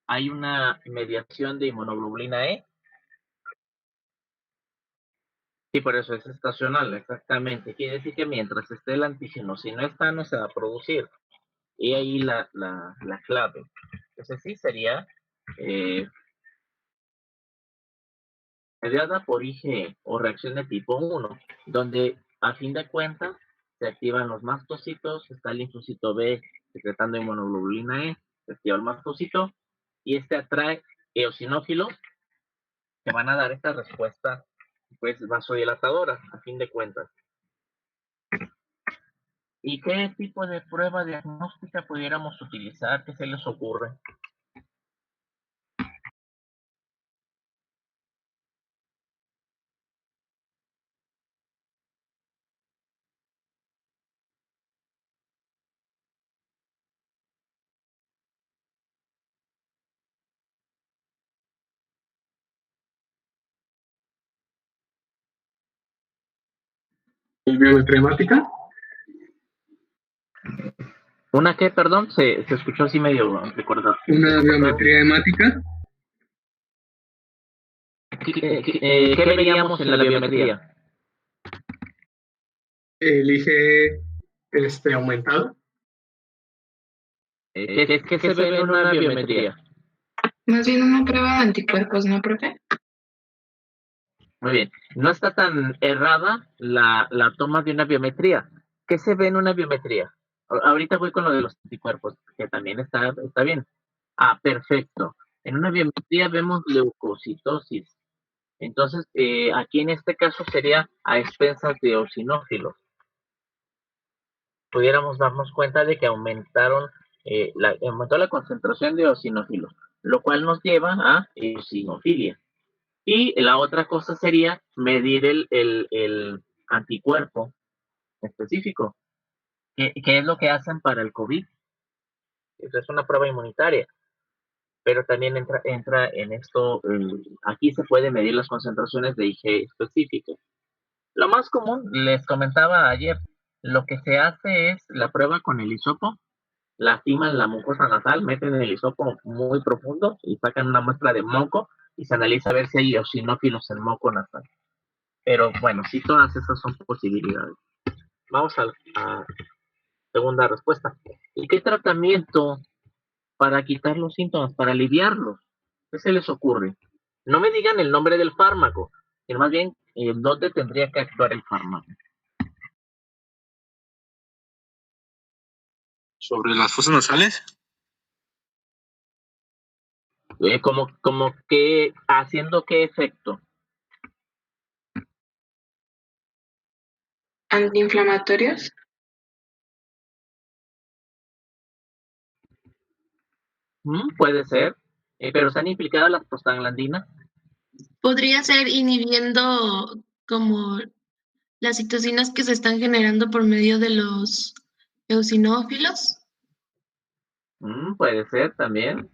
hay una mediación de inmunoglobulina E. Y por eso es estacional, exactamente. Quiere decir que mientras esté el antígeno, si no está, no se va a producir. Y ahí la clave. Entonces sí sería mediada por IgE o reacción de tipo 1, donde a fin de cuentas se activan los mastocitos, está el linfocito B secretando inmunoglobulina E, se activa el mastocito y este atrae eosinófilos que van a dar esta respuesta pues vasodilatadora a fin de cuentas. ¿Y qué tipo de prueba diagnóstica pudiéramos utilizar? ¿Qué se les ocurre? ¿Biometría hemática? ¿Una qué, perdón? Se escuchó así medio recordado. ¿Una biometría hemática? ¿Qué veríamos en la biometría? El IgE aumentado. ¿Qué se ve en una biometría? Más bien una prueba de anticuerpos, ¿no, profe? Muy bien. No está tan errada la toma de una biometría. ¿Qué se ve en una biometría? Ahorita voy con lo de los anticuerpos, que también está bien. Perfecto. En una biometría vemos leucocitosis. Entonces, aquí en este caso sería a expensas de eosinófilos. Pudiéramos darnos cuenta de que aumentó la concentración de eosinófilos, lo cual nos lleva a eosinofilia. Y la otra cosa sería medir el anticuerpo específico, que es lo que hacen para el COVID. Esa es una prueba inmunitaria, pero también entra en esto, aquí se puede medir las concentraciones de IgE específicas. Lo más común, les comentaba ayer, lo que se hace es la prueba con el hisopo, lastiman la mucosa nasal, meten el hisopo muy profundo y sacan una muestra de moco y se analiza a ver si hay eosinófilos en moco nasal. Pero bueno, sí, todas esas son posibilidades. Vamos a segunda respuesta. ¿Y qué tratamiento para quitar los síntomas, para aliviarlos? ¿Qué se les ocurre? No me digan el nombre del fármaco, sino más bien dónde tendría que actuar el fármaco. ¿Sobre las fosas nasales? Como que, ¿haciendo qué efecto? ¿Antiinflamatorios? Puede ser, pero ¿están implicadas las prostaglandinas? Podría ser inhibiendo como las citocinas que se están generando por medio de los eosinófilos. Puede ser también.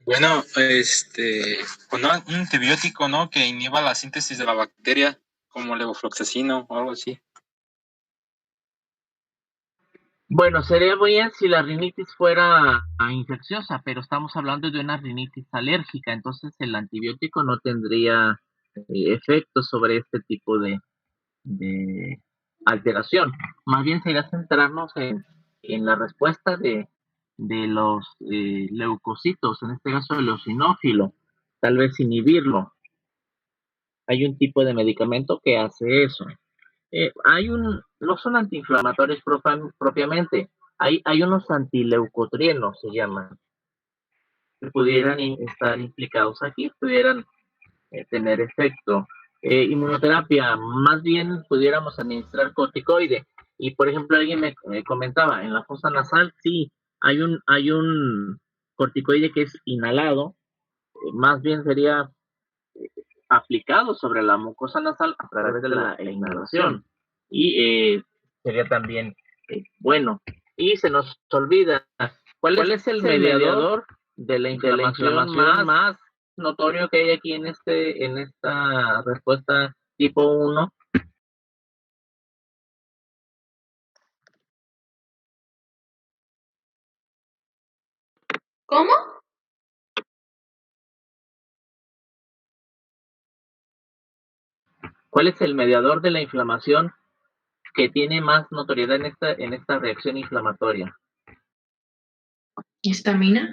Bueno, con un antibiótico, ¿no? Que inhiba la síntesis de la bacteria, como levofloxacino o algo así. Bueno, sería bien si la rinitis fuera infecciosa, pero estamos hablando de una rinitis alérgica, entonces el antibiótico no tendría efecto sobre este tipo de alteración. Más bien sería centrarnos en la respuesta de los leucocitos, en este caso el eosinófilo, tal vez inhibirlo. Hay un tipo de medicamento que hace eso. No son antiinflamatorios propiamente, hay unos antileucotrienos, se llaman, que pudieran estar implicados aquí, pudieran tener efecto. Inmunoterapia, más bien pudiéramos administrar corticoide. Y por ejemplo, alguien me comentaba, en la fosa nasal, sí, hay un corticoide que es inhalado, más bien sería aplicado sobre la mucosa nasal a través de la inhalación. Y sería también bueno. Y se nos olvida, ¿cuál es el mediador de la inflamación más notorio que hay aquí en esta respuesta tipo 1? ¿Cómo? ¿Cuál es el mediador de la inflamación que tiene más notoriedad en esta reacción inflamatoria? ¿Histamina?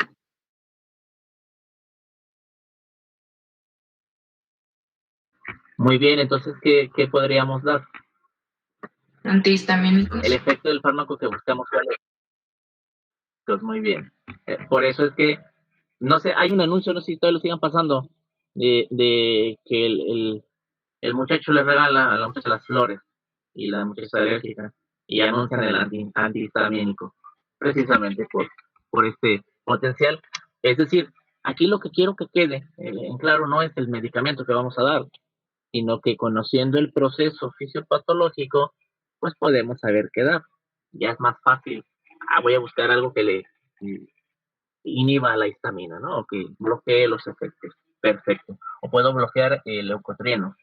Muy bien, entonces, ¿qué podríamos dar? Antihistamínicos. El efecto del fármaco que buscamos. Pues muy bien. Por eso es que, no sé, hay un anuncio, no sé si todavía lo sigan pasando, de que el muchacho le regala a la muchacha las flores y la muchacha es alérgica y anuncian el antihistamínico, precisamente por este potencial. Es decir, aquí lo que quiero que quede en claro no es el medicamento que vamos a dar, sino que conociendo el proceso fisiopatológico, pues podemos saber qué dar. Ya es más fácil. Voy a buscar algo que le inhiba la histamina, ¿no? O que bloquee los efectos. Perfecto. O puedo bloquear el leucotrieno.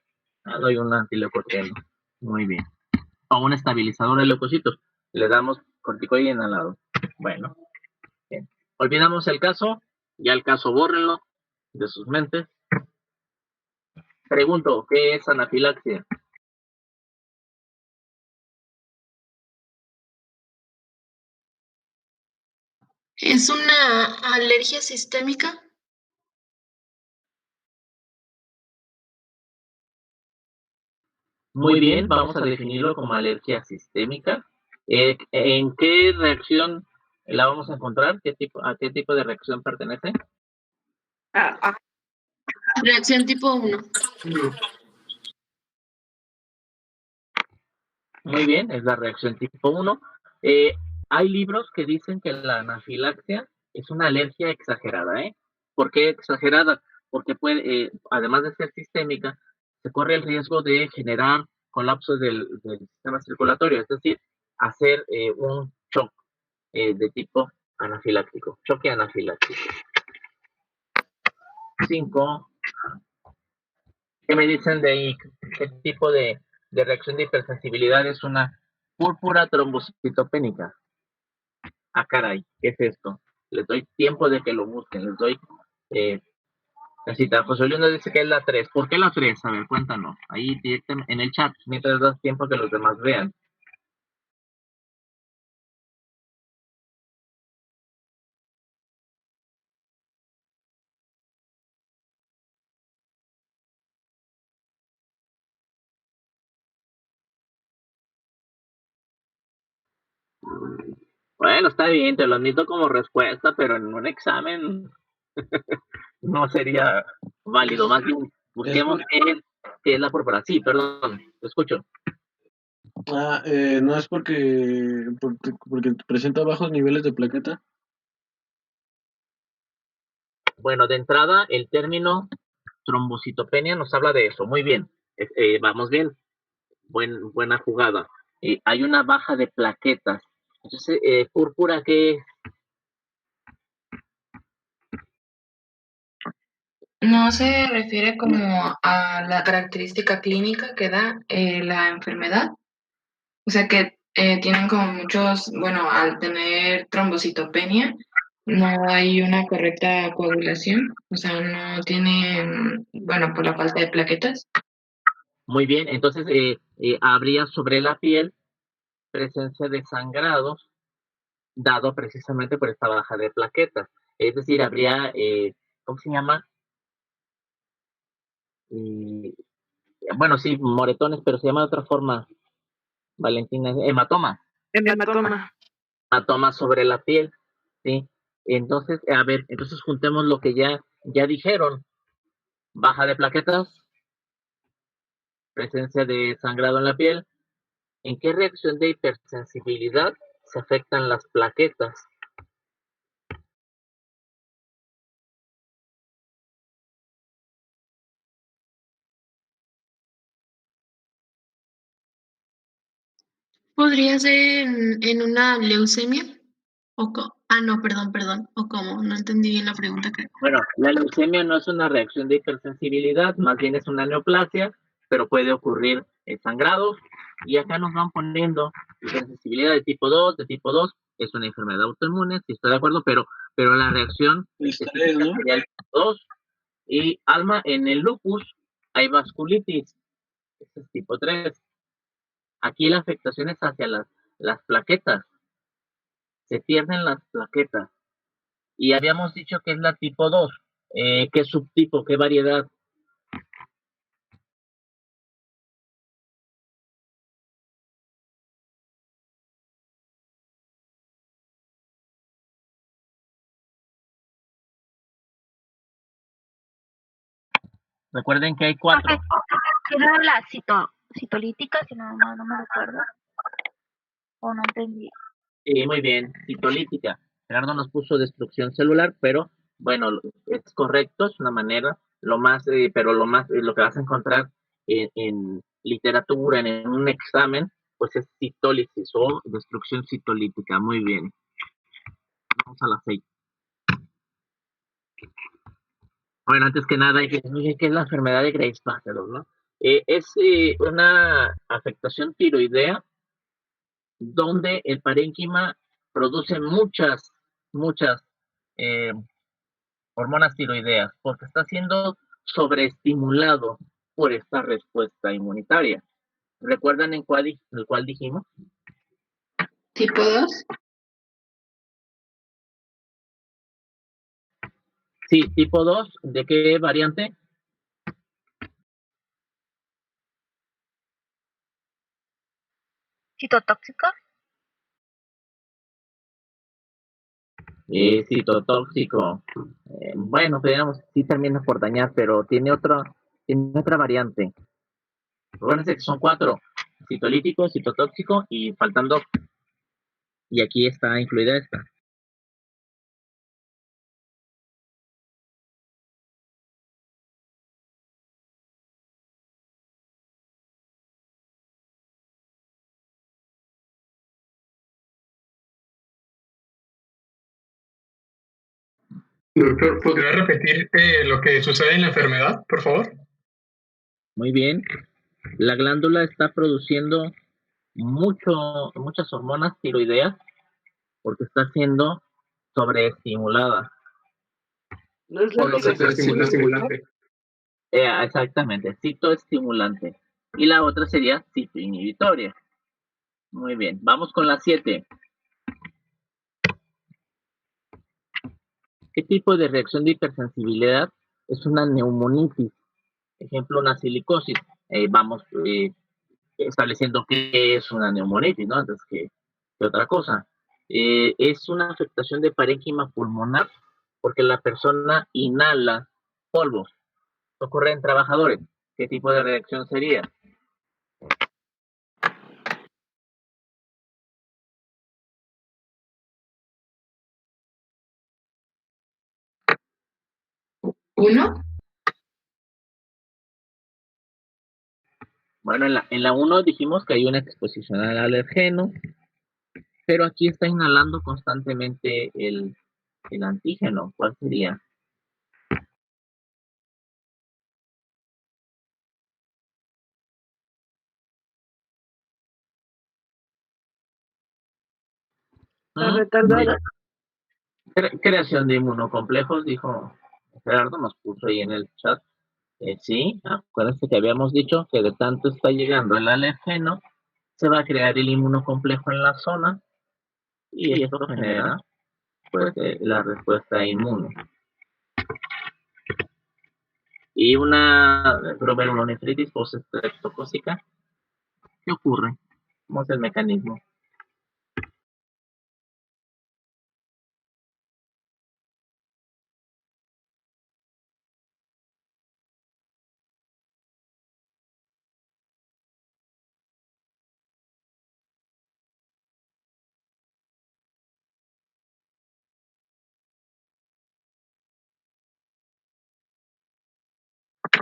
Doy un antileucotrieno. Muy bien. O un estabilizador de leucocitos. Le damos corticoide inhalado. Bueno, bien. Olvidamos el caso. Ya el caso bórrenlo de sus mentes. Pregunto, ¿qué es anafilaxia? ¿Es una alergia sistémica? Muy bien, vamos a definirlo como alergia sistémica. ¿En qué reacción la vamos a encontrar? ¿A qué tipo de reacción pertenece? Reacción tipo 1. Muy bien, es la reacción tipo 1. Hay libros que dicen que la anafilaxia es una alergia exagerada, ¿eh? ¿Por qué exagerada? Porque puede, además de ser sistémica, se corre el riesgo de generar colapso del sistema circulatorio, es decir, hacer un shock de tipo anafiláctico, choque anafiláctico. 5. ¿Qué me dicen de ahí? ¿Qué tipo de reacción de hipersensibilidad es una púrpura trombocitopénica? Caray, ¿qué es esto? Les doy tiempo de que lo busquen, les doy Necesita, José Luis nos dice que es la 3. ¿Por qué la 3? A ver, cuéntanos. Ahí directamente en el chat, mientras das tiempo que los demás vean. Bueno, está bien, te lo admito como respuesta, pero en un examen no sería válido. Más bien, busquemos qué es la púrpura. Sí, perdón, te escucho. No es porque presenta bajos niveles de plaqueta. Bueno, de entrada, el término trombocitopenia nos habla de eso. Muy bien, vamos bien. Buena jugada. Hay una baja de plaquetas. Entonces, púrpura, ¿qué? No se refiere como a la característica clínica que da la enfermedad. O sea que tienen como muchos, bueno, al tener trombocitopenia, no hay una correcta coagulación, o sea, no tienen, bueno, por la falta de plaquetas. Muy bien, entonces habría sobre la piel presencia de sangrados dado precisamente por esta baja de plaquetas. Es decir, habría, ¿cómo se llama? Bueno, sí, moretones, pero se llama de otra forma, Valentina, hematoma. Hematoma. Hematoma sobre la piel, ¿sí? Entonces, a ver, entonces juntemos lo que ya dijeron. Baja de plaquetas, presencia de sangrado en la piel. ¿En qué reacción de hipersensibilidad se afectan las plaquetas? ¿Podría ser en una leucemia? No, perdón. ¿O cómo? No entendí bien la pregunta, creo. Bueno, la leucemia no es una reacción de hipersensibilidad, más bien es una neoplasia, pero puede ocurrir sangrados. Y acá nos van poniendo hipersensibilidad de tipo 2, es una enfermedad autoinmune, si estoy de acuerdo, pero la reacción específica sería el tipo 2. Y Alma, en el lupus hay vasculitis, este es tipo 3. Aquí la afectación es hacia las plaquetas, se pierden las plaquetas. Y habíamos dicho que es la tipo 2. ¿Qué subtipo, qué variedad? Recuerden que hay 4. Era la citolítica, si no me recuerdo. O no entendí. Muy bien, citolítica. Gerardo nos puso destrucción celular, pero bueno, es correcto, es una manera, lo que vas a encontrar en literatura, en un examen, pues es citólisis o destrucción citolítica. Muy bien. Vamos a la 6. Bueno, antes que nada, ¿qué es la enfermedad de Graves-Bachel, no? Es una afectación tiroidea donde el parénquima produce muchas eh, hormonas tiroideas, porque está siendo sobreestimulado por esta respuesta inmunitaria. ¿Recuerdan en cuál dijimos? ¿Tipo 2? Sí, tipo 2. ¿De qué variante? ¿Citotóxico? Citotóxico. Bueno, digamos, sí termina por dañar, pero tiene otra variante. Recuerden que son 4: citolítico, citotóxico y faltando. Y aquí está incluida esta. Doctor, ¿podría repetir lo que sucede en la enfermedad, por favor? Muy bien. La glándula está produciendo muchas hormonas tiroideas porque está siendo sobreestimulada. No es la O lo que activación. estimulante. Exactamente, citoestimulante. Y la otra sería citoinhibitoria. Muy bien, vamos con la 7. ¿Qué tipo de reacción de hipersensibilidad es una neumonitis? Ejemplo, una silicosis. Vamos estableciendo qué es una neumonitis, ¿no? Antes que otra cosa. Es una afectación de parénquima pulmonar porque la persona inhala polvo. Ocurre en trabajadores. ¿Qué tipo de reacción sería? ¿Uno? Bueno, en la 1 dijimos que hay una exposición al alergeno, pero aquí está inhalando constantemente el antígeno. ¿Cuál sería? La retardada. Creación de inmunocomplejos, dijo Gerardo, nos puso ahí en el chat. Sí, acuérdense que habíamos dicho que de tanto está llegando el alergeno, se va a crear el inmunocomplejo en la zona y esto genera pues, la respuesta inmune. Y una glomerulonefritis post-estreptocócica, ¿qué ocurre? ¿Cómo es el mecanismo?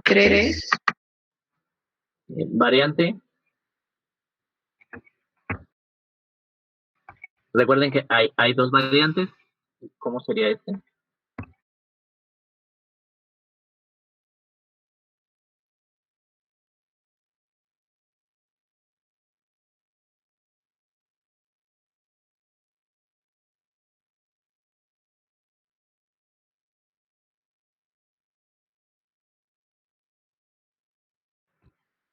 ¿Tres? Variante. Recuerden que hay dos variantes. ¿Cómo sería este?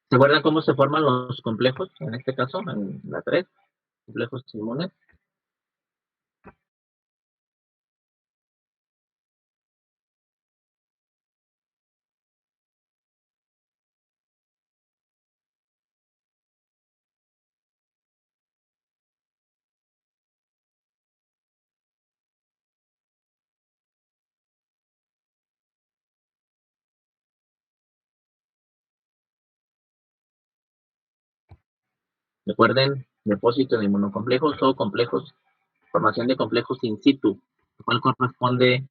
¿Se acuerdan cómo se forman los complejos? En este caso, en la 3, complejos inmunes. Recuerden, depósito de inmunocomplejos o complejos, formación de complejos in situ, lo cual corresponde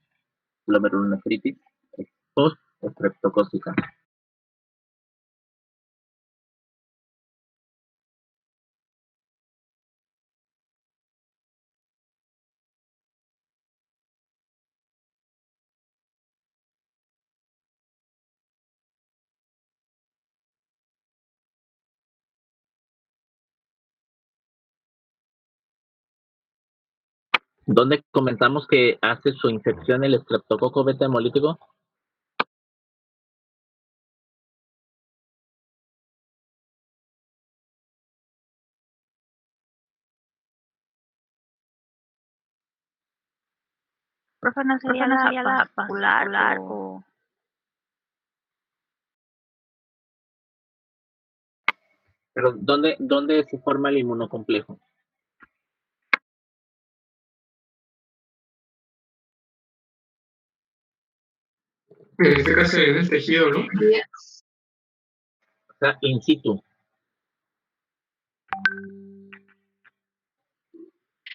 glomerulonefritis post-estreptocócica. ¿Dónde comentamos que hace su infección el estreptococo beta hemolítico? Profe, ¿no sería la vascular o...? Pero ¿dónde se forma el inmunocomplejo? En este caso en el tejido, ¿no? O sea, in situ.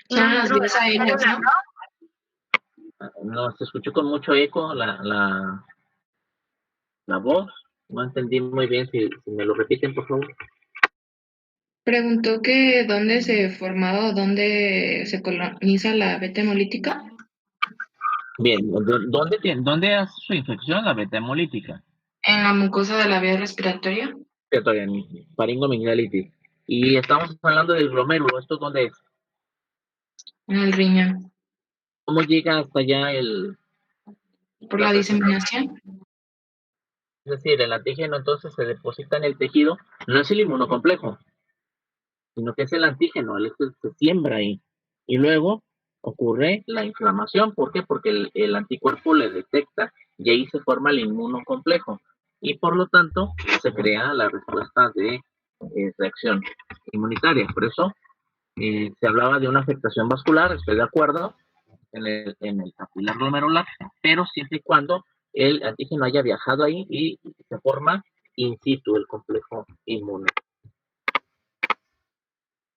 Son las vías aéreas, ¿no? No, se escuchó con mucho eco la voz. No entendí muy bien. Si me lo repiten, por favor. Preguntó que dónde se formaba o dónde se coloniza la beta hemolítica. Bien, ¿dónde hace su infección la beta hemolítica? En la mucosa de la vía respiratoria. Faringoamigdalitis. Y estamos hablando del glomérulo. ¿Esto dónde es? En el riñón. ¿Cómo llega hasta allá por la diseminación. Es decir, el antígeno entonces se deposita en el tejido, no es el inmunocomplejo, sino que es el antígeno, el se siembra ahí. Y luego ocurre la inflamación. ¿Por qué? Porque el anticuerpo le detecta y ahí se forma el inmunocomplejo. Y por lo tanto se crea la respuesta de reacción inmunitaria. Por eso se hablaba de una afectación vascular, estoy de acuerdo, en el capilar glomerular, pero siempre y cuando el antígeno haya viajado ahí y se forma in situ el complejo inmune.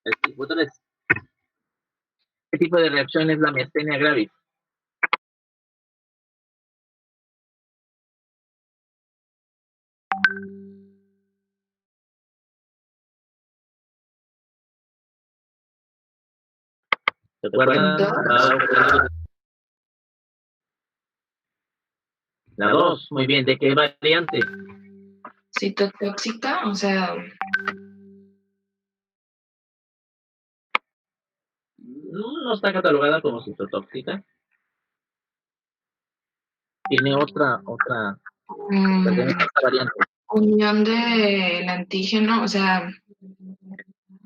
El tipo 3. ¿Qué tipo de reacción es la miastenia gravis? ¿Recuerdan? La 2, muy bien. ¿De qué variante? Citotóxica, o sea, No está catalogada como citotóxica. Tiene otra variante. unión del antígeno, o sea,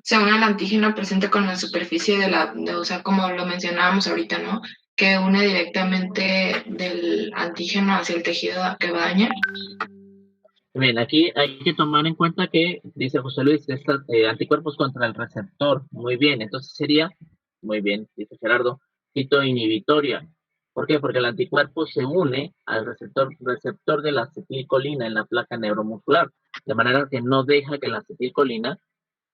se une al antígeno presente con la superficie o sea, como lo mencionábamos ahorita, ¿no? Que une directamente del antígeno hacia el tejido que va a dañar. Bien, aquí hay que tomar en cuenta que, dice José Luis, anticuerpos contra el receptor. Muy bien, entonces sería, muy bien, dice Gerardo, citoinhibitoria. ¿Por qué? Porque el anticuerpo se une al receptor de la acetilcolina en la placa neuromuscular, de manera que no deja que la acetilcolina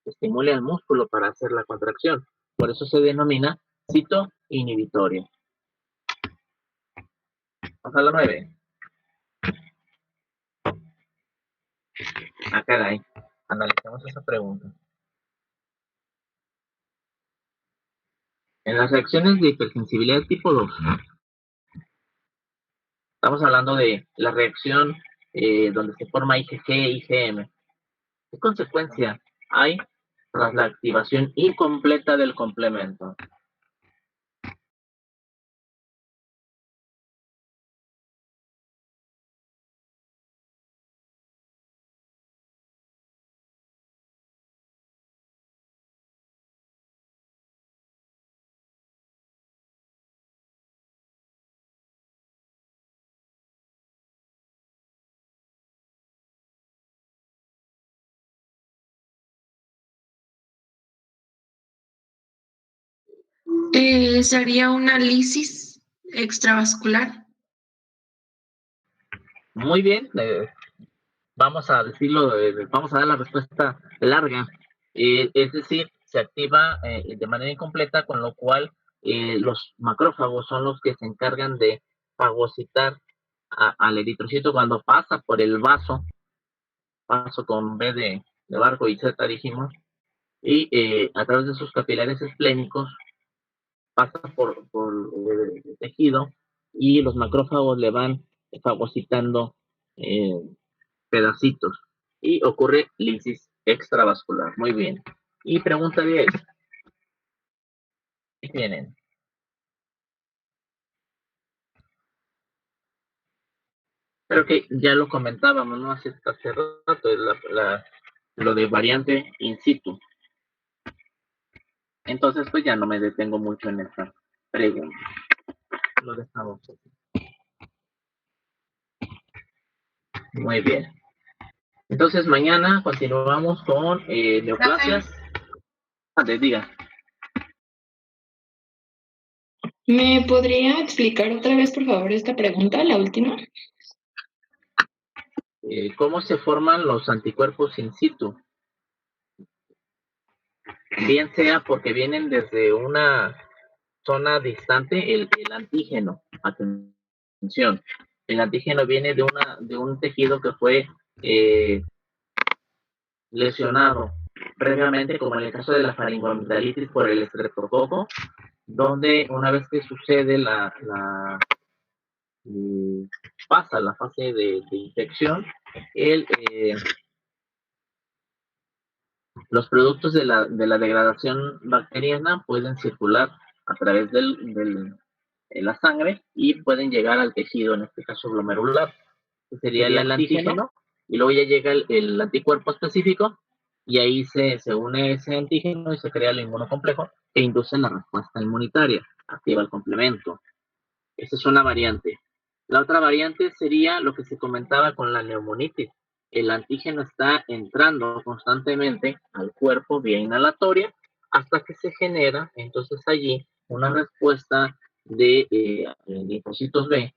estimule al músculo para hacer la contracción. Por eso se denomina citoinhibitoria. Vamos a la 9. Ah, caray. Analicemos esa pregunta. En las reacciones de hipersensibilidad tipo 2, estamos hablando de la reacción donde se forma IgG e IgM. ¿Qué consecuencia hay tras la activación incompleta del complemento? Sería una lisis extravascular. Muy bien, vamos a decirlo, vamos a dar la respuesta larga. Es decir, se activa de manera incompleta, con lo cual los macrófagos son los que se encargan de fagocitar al eritrocito cuando pasa por el vaso con B de barco y Z dijimos, y a través de sus capilares esplénicos pasa por el tejido y los macrófagos le van fagocitando pedacitos y ocurre lisis extravascular. Muy bien. Y pregunta 10. ¿Qué tienen? Creo que ya lo comentábamos, ¿no? Hace rato, lo de variante in situ. Entonces, pues ya no me detengo mucho en esta pregunta. Lo dejamos así. Muy bien. Entonces, mañana continuamos con neoplasias. Diga. ¿Me podría explicar otra vez, por favor, esta pregunta, la última? ¿Cómo se forman los anticuerpos in situ? Bien sea porque vienen desde una zona distante, el antígeno. Atención. El antígeno viene de un tejido que fue lesionado previamente, como en el caso de la faringoamigdalitis por el estreptococo, donde una vez que sucede pasa la fase de infección, los productos de la degradación bacteriana pueden circular a través del la sangre y pueden llegar al tejido, en este caso glomerular, que sería el antígeno, y luego ya llega el anticuerpo específico, y ahí se une ese antígeno y se crea el inmunocomplejo que induce la respuesta inmunitaria, activa el complemento. Esa es una variante. La otra variante sería lo que se comentaba con la neumonitis. El antígeno está entrando constantemente al cuerpo vía inhalatoria hasta que se genera entonces allí una respuesta de linfocitos B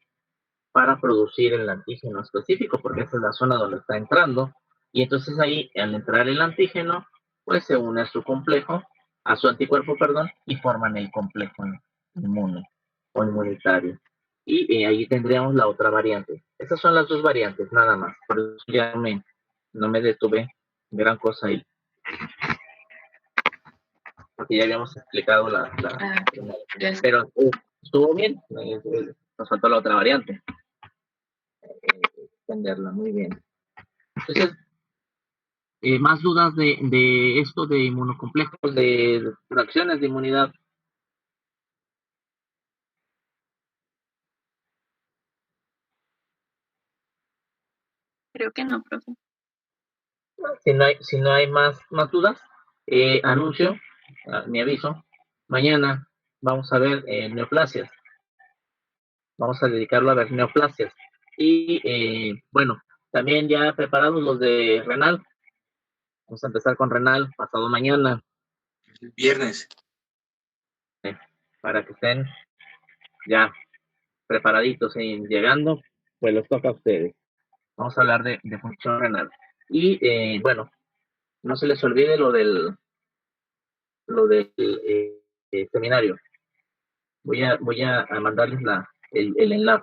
para producir el antígeno específico, porque esa es la zona donde está entrando. Y entonces ahí, al entrar el antígeno, pues se une a su complejo, a su anticuerpo, perdón, y forman el complejo inmune o inmunitario. Y ahí tendríamos la otra variante. Esas son las dos variantes, nada más. Por eso ya no me detuve gran cosa ahí. Porque ya habíamos explicado la pero estuvo bien. Nos faltó la otra variante. Entenderla muy bien. Entonces, más dudas de esto de inmunocomplejos, de reacciones de inmunidad. Creo que no, profe. Si no hay más dudas, anuncio, mi aviso, mañana vamos a ver neoplasias. Vamos a dedicarlo a ver neoplasias. Y bueno, también ya preparados los de renal. Vamos a empezar con renal pasado mañana. Viernes. Para que estén ya preparaditos y llegando, pues les toca a ustedes. Vamos a hablar de función renal. Y bueno, no se les olvide lo del seminario. Voy a mandarles el enlace.